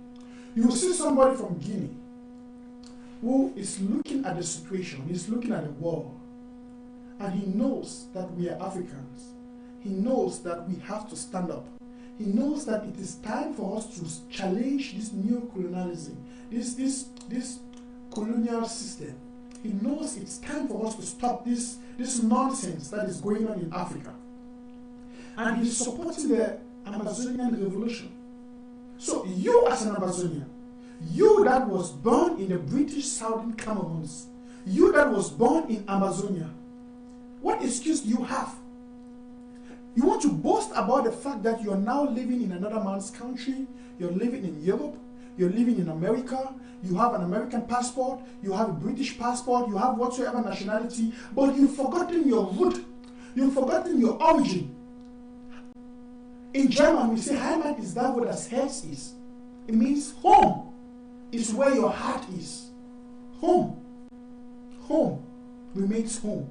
You will see somebody from Guinea who is looking at the situation, he's looking at the world, and he knows that we are Africans. He knows that we have to stand up. He knows that it is time for us to challenge this neo-colonialism, this colonial system. He knows it's time for us to stop this nonsense that is going on in Africa. And he's supporting the Amazonian revolution. So you as an Amazonian, you that was born in the British Southern Cameroons, you that was born in Amazonia, what excuse do you have? You want to boast about the fact that you are now living in another man's country, you're living in Europe, you're living in America, you have an American passport, you have a British passport, you have whatsoever nationality, but you've forgotten your root, you've forgotten your origin. In German, we say Heimat is that what das Herz is. It means home is where your heart is. Home. Home remains home.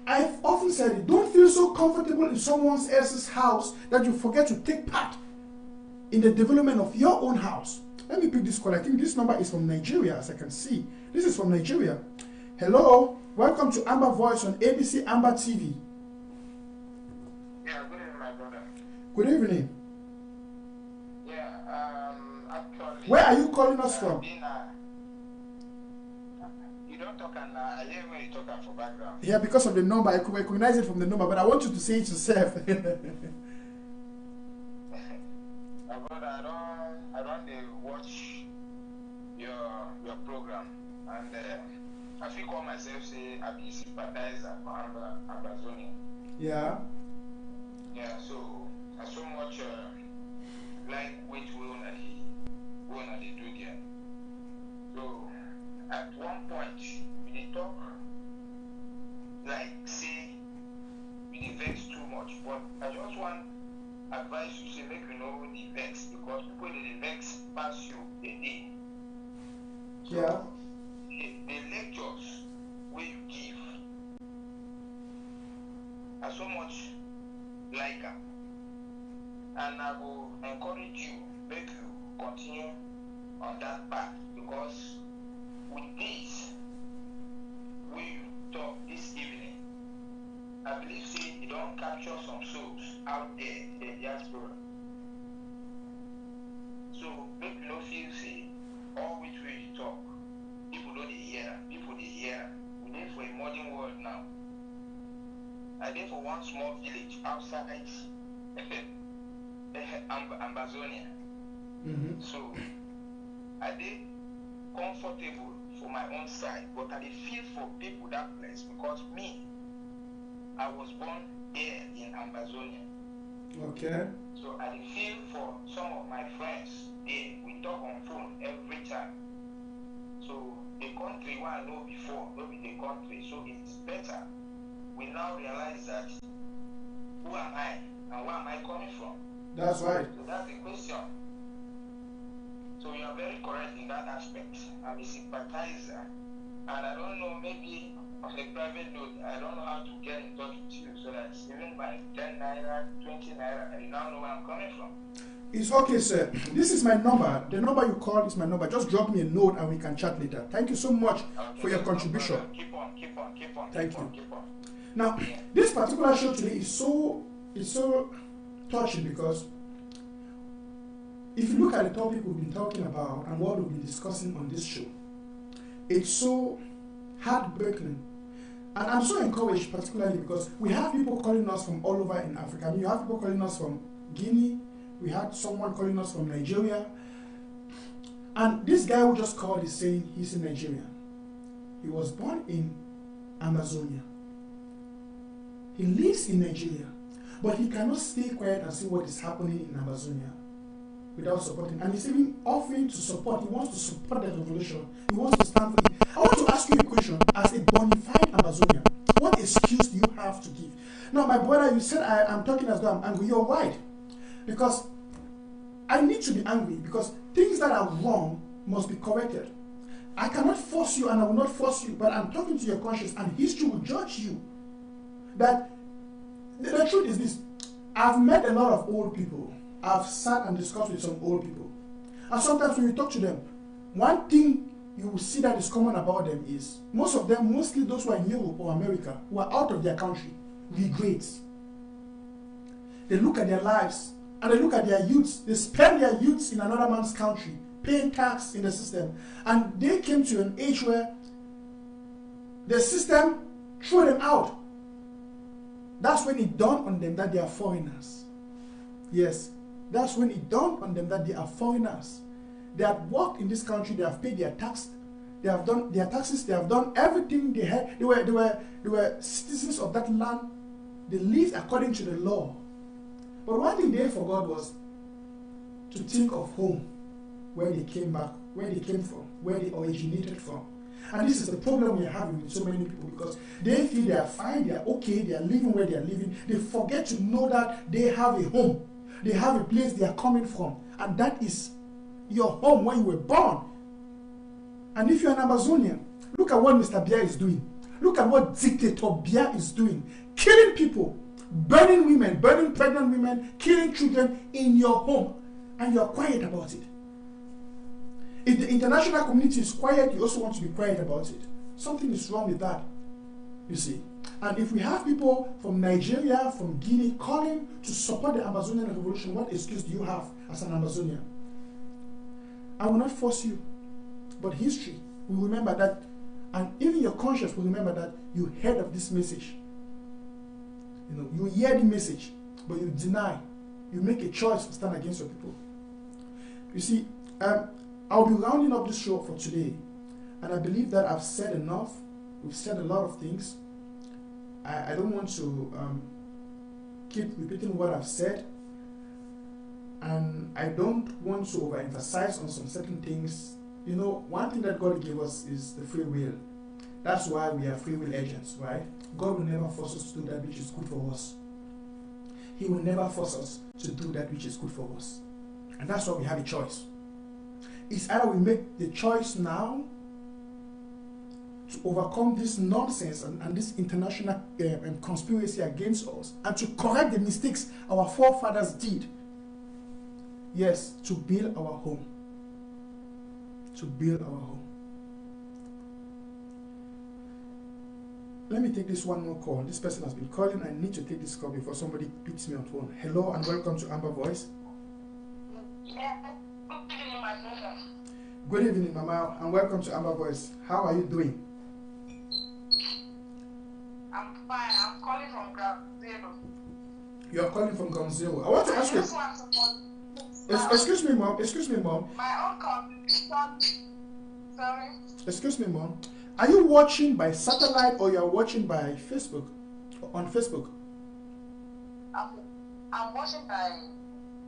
I've often said it, don't feel so comfortable in someone else's house that you forget to take part in the development of your own house. Let me pick this call. I think this number is from Nigeria, as I can see. This is from Nigeria. Hello, welcome to Amba Voice on ABC Amba TV. Yeah, good evening, my brother. Good evening. Yeah, actually. Where are you calling us from? You don't talk, and I hear when you talk for background. Yeah, because of the number, I could recognize it from the number, but I want you to say it yourself. My brother, I don't watch your program, and I feel call myself say I be sympathizer for Amazonia. Yeah. Yeah, so I so much like which we wanna do there. So at one point we did talk like say we did vex too much, but I just want advice you say make you know the vex, because people they vex pass you a day. So Yeah. the lectures so much like her. And I will encourage you, make you continue on that path, because with this, we talk this evening, I believe see you don't capture some souls out there in the diaspora. So make you no feel say all which way you talk, people know they hear, people they hear. We live for a modern world now. I live for one small village outside Ambazonia. Mm-hmm. So I did comfortable for my own side, but I did feel for people that place, because me, I was born there in Ambazonia. Okay. So I did feel for some of my friends there. We talk on phone every time. So the country where I know before, not be the country. So it's better. We now realize that who am I and where am I coming from? That's right. So that's the question. So you are very correct in that aspect. I'm a sympathizer, and I don't know, maybe on a private note, I don't know how to get in touch with you, so that even by 10 naira, 20 naira, I now know where I'm coming from. It's okay, sir. This is my number. The number you called is my number. Just drop me a note and we can chat later. Thank you so much for your contribution. Keep on. Thank you. Keep on. Now, this particular show today is so touching, because if you look at the topic we've been talking about and what we've been discussing on this show, it's so heartbreaking. And I'm so encouraged, particularly because we have people calling us from all over in Africa. I mean, you have people calling us from Guinea. We had someone calling us from Nigeria. And this guy who just called is saying he's in Nigeria. He was born in Amazonia. He lives in Nigeria. But he cannot stay quiet and see what is happening in Amazonia without supporting. And he's even offering to support. He wants to support the revolution. He wants to stand for it. I want to ask you a question. As a bona fide Amazonian, what excuse do you have to give? Now, my brother, you said I'm talking as though I'm angry. You're right. Because I need to be angry, because things that are wrong must be corrected. I cannot force you, and I will not force you, but I'm talking to your conscience, and history will judge you. That the truth is this: I've met a lot of old people. I've sat and discussed with some old people, and sometimes when you talk to them, one thing you will see that is common about them is most of them, mostly those who are in Europe or America, who are out of their country, regrets. They look at their lives and they look at their youths. They spend their youths in another man's country, paying tax in the system, and they came to an age where the system threw them out. That's when it dawned on them that they are foreigners. Yes, that's when it dawned on them that they are foreigners. They have worked in this country, they have paid their tax, they have done their taxes, they have done everything they had. They were citizens of that land. They lived according to the law. But one thing they forgot was to think of home, where they came back, where they came from, where they originated from. And this is the problem we're having with so many people, because they feel they are fine, they are okay, they are living where they are living. They forget to know that they have a home. They have a place they are coming from. And that is your home when you were born. And if you're an Amazonian, look at what Mr. Biya is doing. Look at what Dictator Biya is doing. Killing people, burning women, burning pregnant women, killing children in your home. And you're quiet about it. If the international community is quiet, you also want to be quiet about it. Something is wrong with that, you see. And if we have people from Nigeria, from Guinea, calling to support the Amazonian revolution, what excuse do you have as an Amazonian? I will not force you, but history will remember that, and even your conscience will remember that you heard of this message. You know, you hear the message, but you deny. You make a choice to stand against your people. You see, I'll be rounding up this show for today, and I believe that I've said enough. We've said a lot of things. I don't want to keep repeating what I've said, and I don't want to overemphasize on some certain things. You know, one thing that God gave us is the free will. That's why we are free will agents, right? God will never force us to do that which is good for us. He will never force us to do that which is good for us. And that's why we have a choice. It's either we make the choice now to overcome this nonsense and this international conspiracy against us, and to correct the mistakes our forefathers did. Yes, to build our home. To build our home. Let me take this one more call. This person has been calling. I need to take this call before somebody picks me on phone. Hello and welcome to Amba Voice. Yeah, good evening, my brother. Good evening, Mama, and welcome to Amba Voice. How are you doing? I'm fine. I'm calling from Ground Zero. You are calling from Ground Zero. I want to ask you. Excuse me, Mom. Excuse me, Mom. My own contribution. Sorry. Excuse me, Mom. Are you watching by satellite or you are watching by Facebook? On Facebook? I'm watching by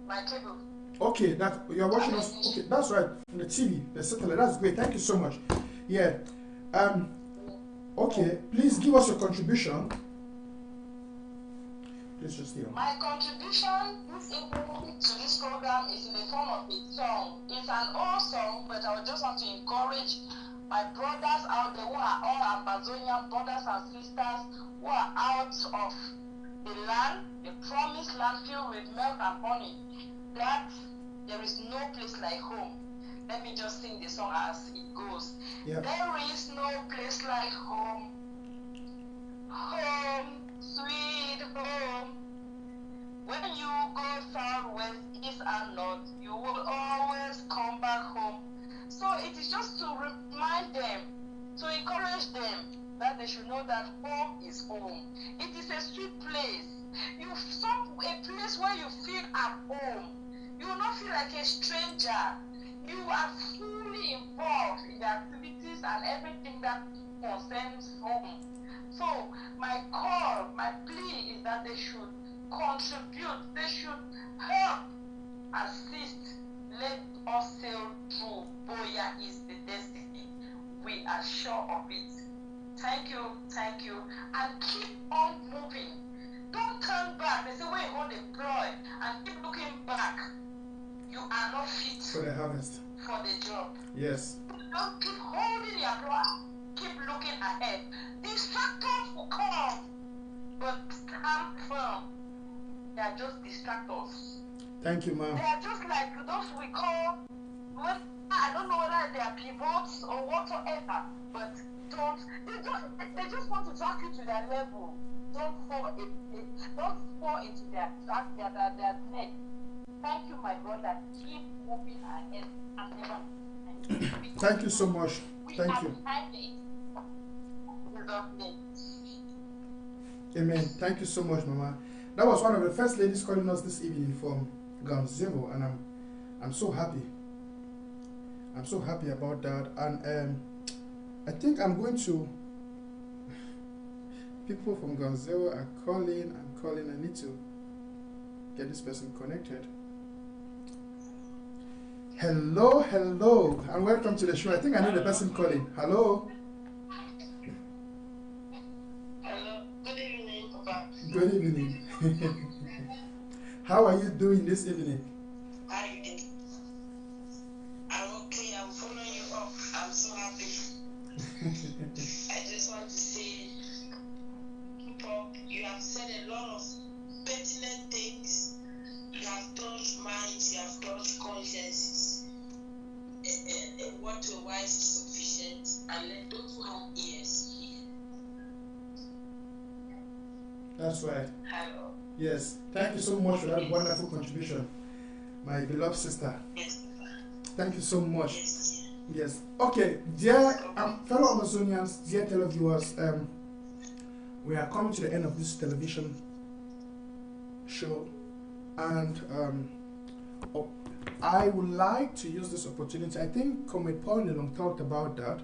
my cable. Okay, that you are watching us. Okay, that's right. On the TV, the satellite. That's great. Thank you so much. Yeah. Okay. Please give us your contribution. Please just stay on. My contribution this evening to this program is in the form of a song. It's an old song, but I just want to encourage my brothers out there who are all Ambazonian brothers and sisters who are out of the land, the promised land filled with milk and honey, that there is no place like home. Let me just sing the song as it goes. Yeah. There is no place like home. Home, sweet home. When you go south, west, east and north, you will always come back home. So it is just to remind them, to encourage them that they should know that home is home. It is a sweet place. A place where you feel at home. You will not feel like a stranger. You are fully involved in the activities and everything that concerns home. So my call, my plea is that they should contribute, they should help, assist, let us sail through. Boya is the destiny. We are sure of it. Thank you, and keep on moving. Don't turn back. They say when you hold a ploy and keep looking back, you are not fit For the harvest. for the job. Yes. Don't keep holding your ploy. Keep looking ahead. Distractors will come, but stand firm. They are just distractors. Thank you, Mom. They are just like those we call, well, I don't know whether they are pivots or whatsoever, but they just want to drag you to their level. Don't fall into their net. Thank you, my brother. Keep moving ahead and never. Thank you so much. Thank you. Amen. Thank you so much, Mama. That was one of the first ladies calling us this evening from Ground Zero, and I'm so happy. I'm so happy about that, and I think I'm going to. People from Ground Zero are calling. I'm calling. I need to get this person connected. Hello, and welcome to the show. I think I know the person calling. Hello. Hello. Good evening, Papa. Good evening. How are you doing this evening? How are you doing? I'm okay. I'm following you up. I'm so happy. I just want to say, keep up. You have said a lot of pertinent things. You have touched minds. You have touched consciences. And what to a wise is sufficient. And let those who have ears hear. That's right. Hello. Yes. Thank you so much for that wonderful contribution, my beloved sister. Yes. Thank you so much. Yes. Yes. Okay, dear fellow Amazonians, dear televiewers, we are coming to the end of this television show, and I would like to use this opportunity. I think Comrade Paul Nilong talked about that.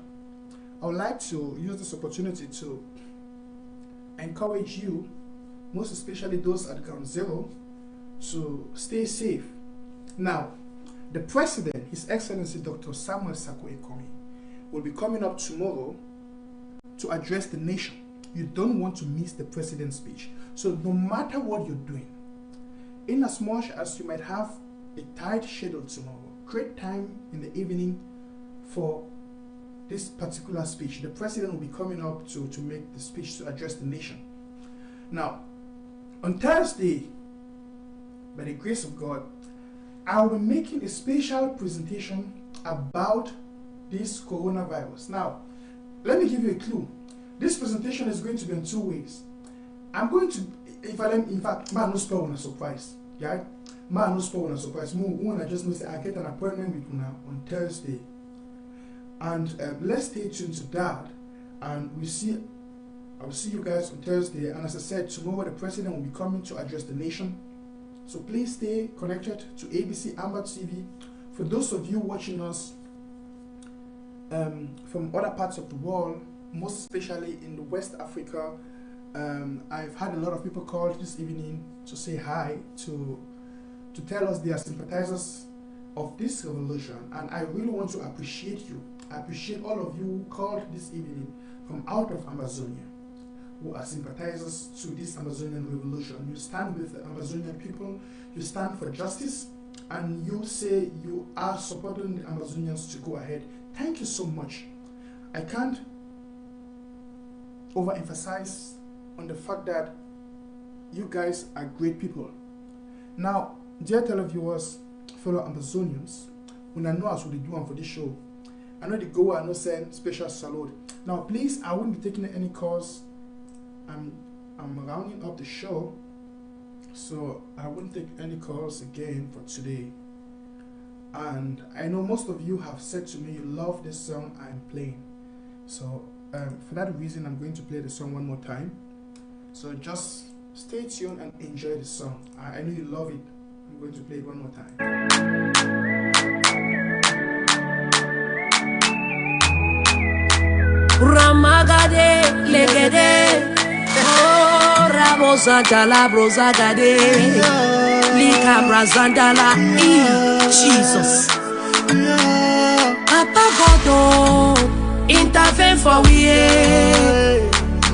I would like to use this opportunity to encourage you, most especially those at Ground Zero, to stay safe. Now, the President, His Excellency Dr. Samuel Sako Ekomi, will be coming up tomorrow to address the nation. You don't want to miss the President's speech. So no matter what you're doing, in as much as you might have a tight schedule tomorrow, create time in the evening for this particular speech. The president will be coming up to make the speech to address the nation. Now, on Thursday, by the grace of God, I will be making a special presentation about this coronavirus. Now, let me give you a clue. This presentation is going to be in 2 ways. I'm going to, in fact, man, no spell on a surprise. Yeah, man, no spell on a surprise. I just know I get an appointment with you now on Thursday, and let's stay tuned to that. And I will see you guys on Thursday. And as I said, tomorrow the president will be coming to address the nation. So please stay connected to ABC Amba TV. For those of you watching us from other parts of the world, most especially in the West Africa, I've had a lot of people call this evening to say hi, to tell us they are sympathizers of this revolution, and I really want to appreciate you. I appreciate all of you who called this evening from out of Amazonia, who are sympathizers to this Amazonian revolution. You stand with the Amazonian people, you stand for justice, and you say you are supporting the Amazonians to go ahead. Thank you so much. I can't overemphasize on the fact that you guys are great people. Now, dear televiewers, fellow Amazonians, when I know as we do one for this show, I know the go and no send special salute. Now, please, I won't be taking any calls. I'm rounding up the show, so I won't take any calls again for today. And I know most of you have said to me you love this song I'm playing, so for that reason I'm going to play the song one more time. So just stay tuned and enjoy the song. I know you love it. I'm going to play it one more time. Ramagade legede, oh rabozadala brozagade, lika brazandala, Jesus. Papa God, intervene for we,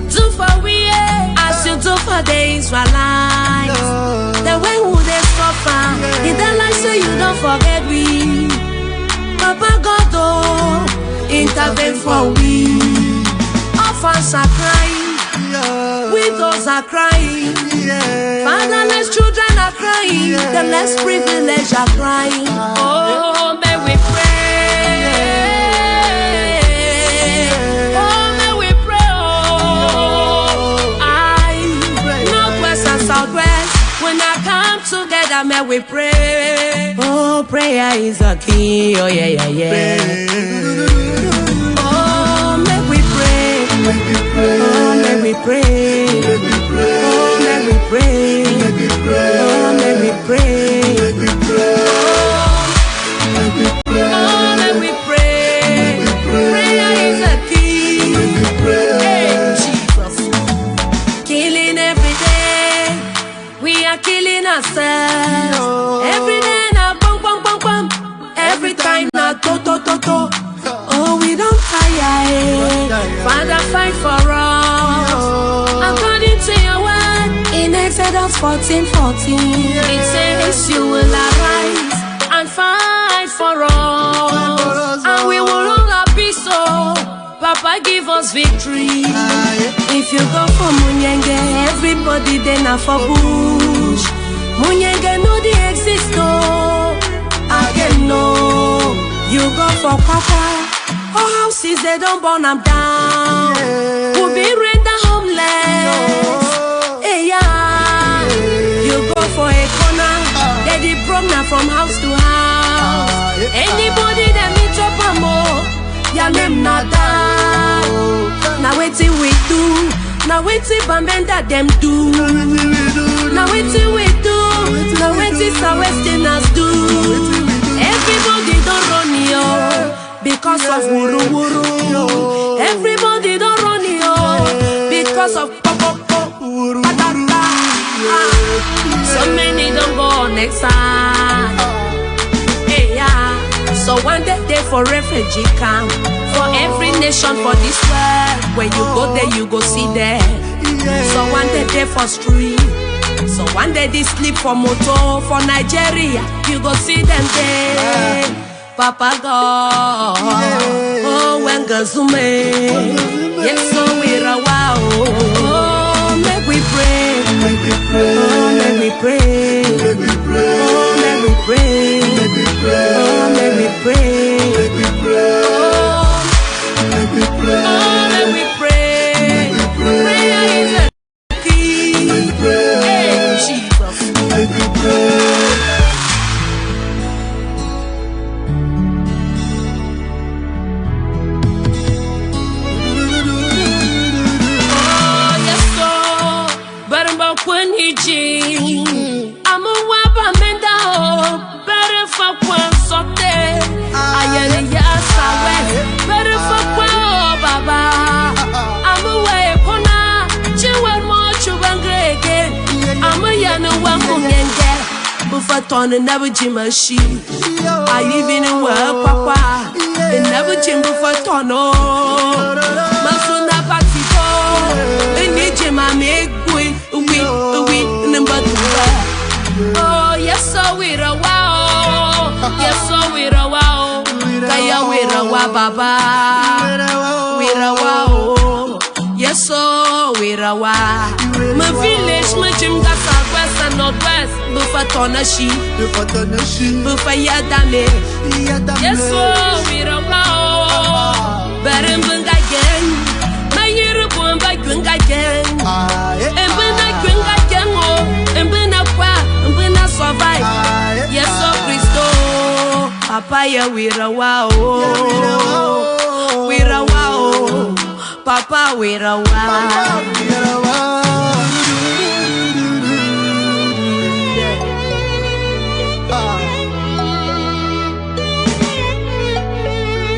do for we, as you do for the Israelites. The way who they suffer, in the life so you don't forget we. Papa God, intervene for we. Orphans are crying, widows are crying, fatherless children are crying, the less privileged are crying. Oh, may we pray. Oh, may we pray. Oh, northwest and southwest, when I come together, may we pray. Oh, prayer is a key. Oh, yeah, yeah, yeah. Oh, may we pray. Oh, may we pray. Oh, may we pray. Oh, may we pray. Prayer is a key. Hey, Jesus. Killing every day. We are killing ourselves. Every day now, bum, bum, bum, bum. Every time now, to, to, to, to. Oh, we don't tire. Father, fight for us. According to your word in Exodus 14:14, it says you will arise and fight for us, and we will all be so. Papa, give us victory. If you go for Munyenge, everybody then are for bush. Munyenge no they exist, no. Again, no. You go for Papa. Oh, houses they don't burn them down. We'll be render homeless. Hey, yeah. You go for a corner, they did broke now from house to house. Anybody that meet up a more, ya name not down. Now wait till we do. Now wait till Bambenda them do. Now wait till we do. Now wait till Southwesterners do. Everybody don't run you because of wuru wuru. Everybody don't run you because of wuru. So many don't go on next time. Hey, yeah. So one day they for refugee camp, for every nation for this world. When you go there, you go see them. So one day they for street. So one day they sleep for motor for Nigeria. You go see them there. Papa God. Oh, when Gazume. Yes, so we're a wow. Oh, make we pray. Make we pray. Oh, make we pray. Make we pray. Oh, make we pray. Make we pray. Oh, make we pray. Make we pray. Oh, make we pray. Oh, make we pray. Make we pray. Prayer is a key. Make we pray. Hey, Jesus. Make we pray. When he I'm a wabba menda better for one sote. I am a yasa better for one baba. I'm a way pona, chill more chuban again. I'm a yana one munga, buffer ton and never jimashi. I live in a world, papa, and never jim before tono. Masuna patiko, and need him, I make way. Oh, yes, so we're a wow. Yes, so we're a wow. Kaya we're a wow, baba. We're a wow. Yes, so we're a wow. My village, my gym got southwest and northwest. Bufa tonashi, bufa yadame. Yes, so we're a wow. Berenbunga again. My year of one by Gunga again. And when I Gunga again, and when I survive. Yes, so Christo. Papa, we're a wow. We're a wow. Papa, we're a wow.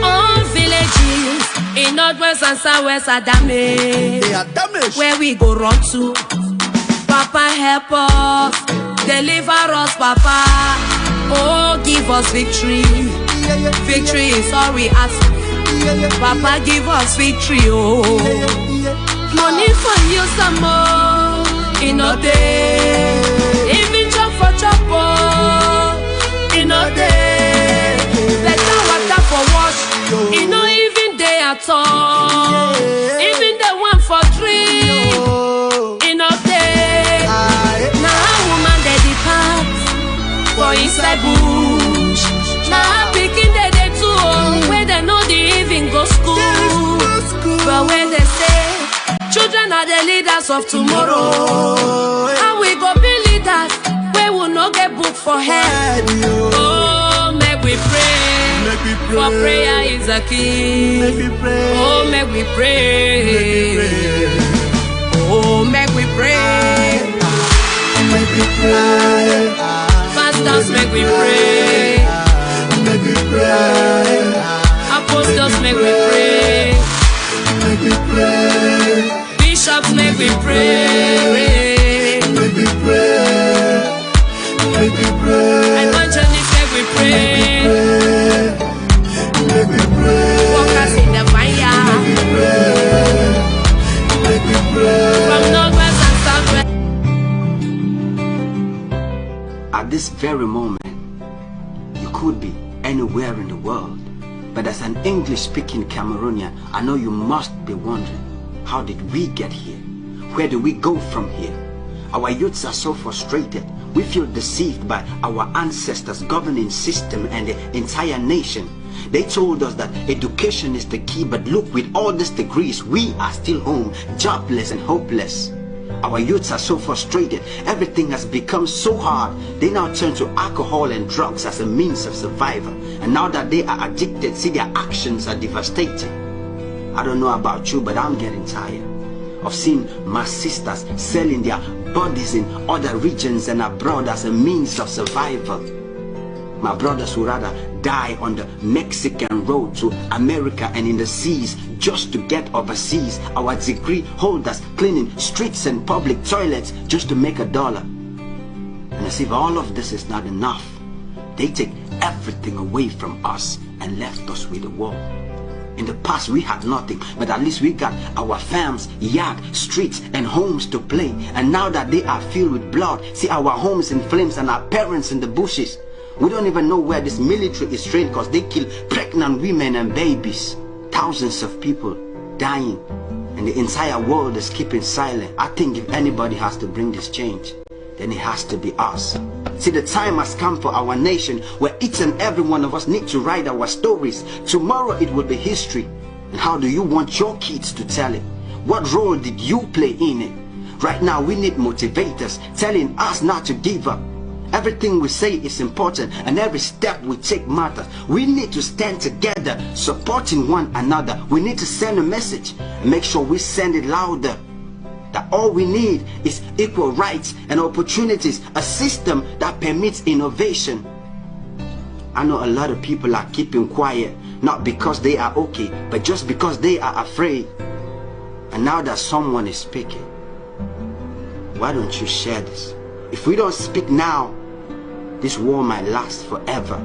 All villages in northwest and southwest are damaged. They are damaged. Where we go run to? Papa, help us. Deliver us, Papa. Oh, give us victory. Victory is all we ask. Papa, give us victory. Oh, money for you some more. In a day, even chop for chop. In a day, better water for wash. In no even day at all. Even the one for drink. In a day, now woman they depart for inside bush. Now picking they too, where they know they even go school. But when they say children are the leaders of tomorrow, and we go be leaders, we will not get book for head. Oh, make we pray. For prayer is a key. Oh, make we pray. Oh, make we pray. Make we pray. Pastors, make we pray. Make we pray. Apostles, make we pray. Make we pray. Bishops, make we pray. Make we pray. Make we pray. Evangelists, make we pray. Make we pray. Workers in the vineyard. Make we pray. From northwest and southwest. At this very moment, you could be anywhere in the world, but as an English-speaking Cameroonian, I know you must be wondering, how did we get here? Where do we go from here? Our youths are so frustrated. We feel deceived by our ancestors' governing system and the entire nation. They told us that education is the key, but look, with all these degrees, we are still home, jobless and hopeless. Our youths are so frustrated. Everything has become so hard. They now turn to alcohol and drugs as a means of survival. And now that they are addicted, see, their actions are devastating. I don't know about you, but I'm getting tired of seeing my sisters selling their bodies in other regions and abroad as a means of survival. My brothers would rather die on the Mexican road to America and in the seas just to get overseas. Our degree holders cleaning streets and public toilets just to make $1. And as if all of this is not enough, they take everything away from us and left us with a war. In the past we had nothing, but at least we got our farms, yard, streets and homes to play. And now that they are filled with blood, see our homes in flames and our parents in the bushes. We don't even know where this military is trained, because they kill pregnant women and babies. Thousands of people dying, and the entire world is keeping silent. I think if anybody has to bring this change, then it has to be us. See, the time has come for our nation where each and every one of us need to write our stories. Tomorrow it will be history. And how do you want your kids to tell it? What role did you play in it? Right now we need motivators telling us not to give up. Everything we say is important, and every step we take matters. We need to stand together, supporting one another. We need to send a message, and make sure we send it louder. That all we need is equal rights and opportunities, a system that permits innovation. I know a lot of people are keeping quiet, not because they are okay, but just because they are afraid. And now that someone is speaking, why don't you share this? If we don't speak now, this war might last forever.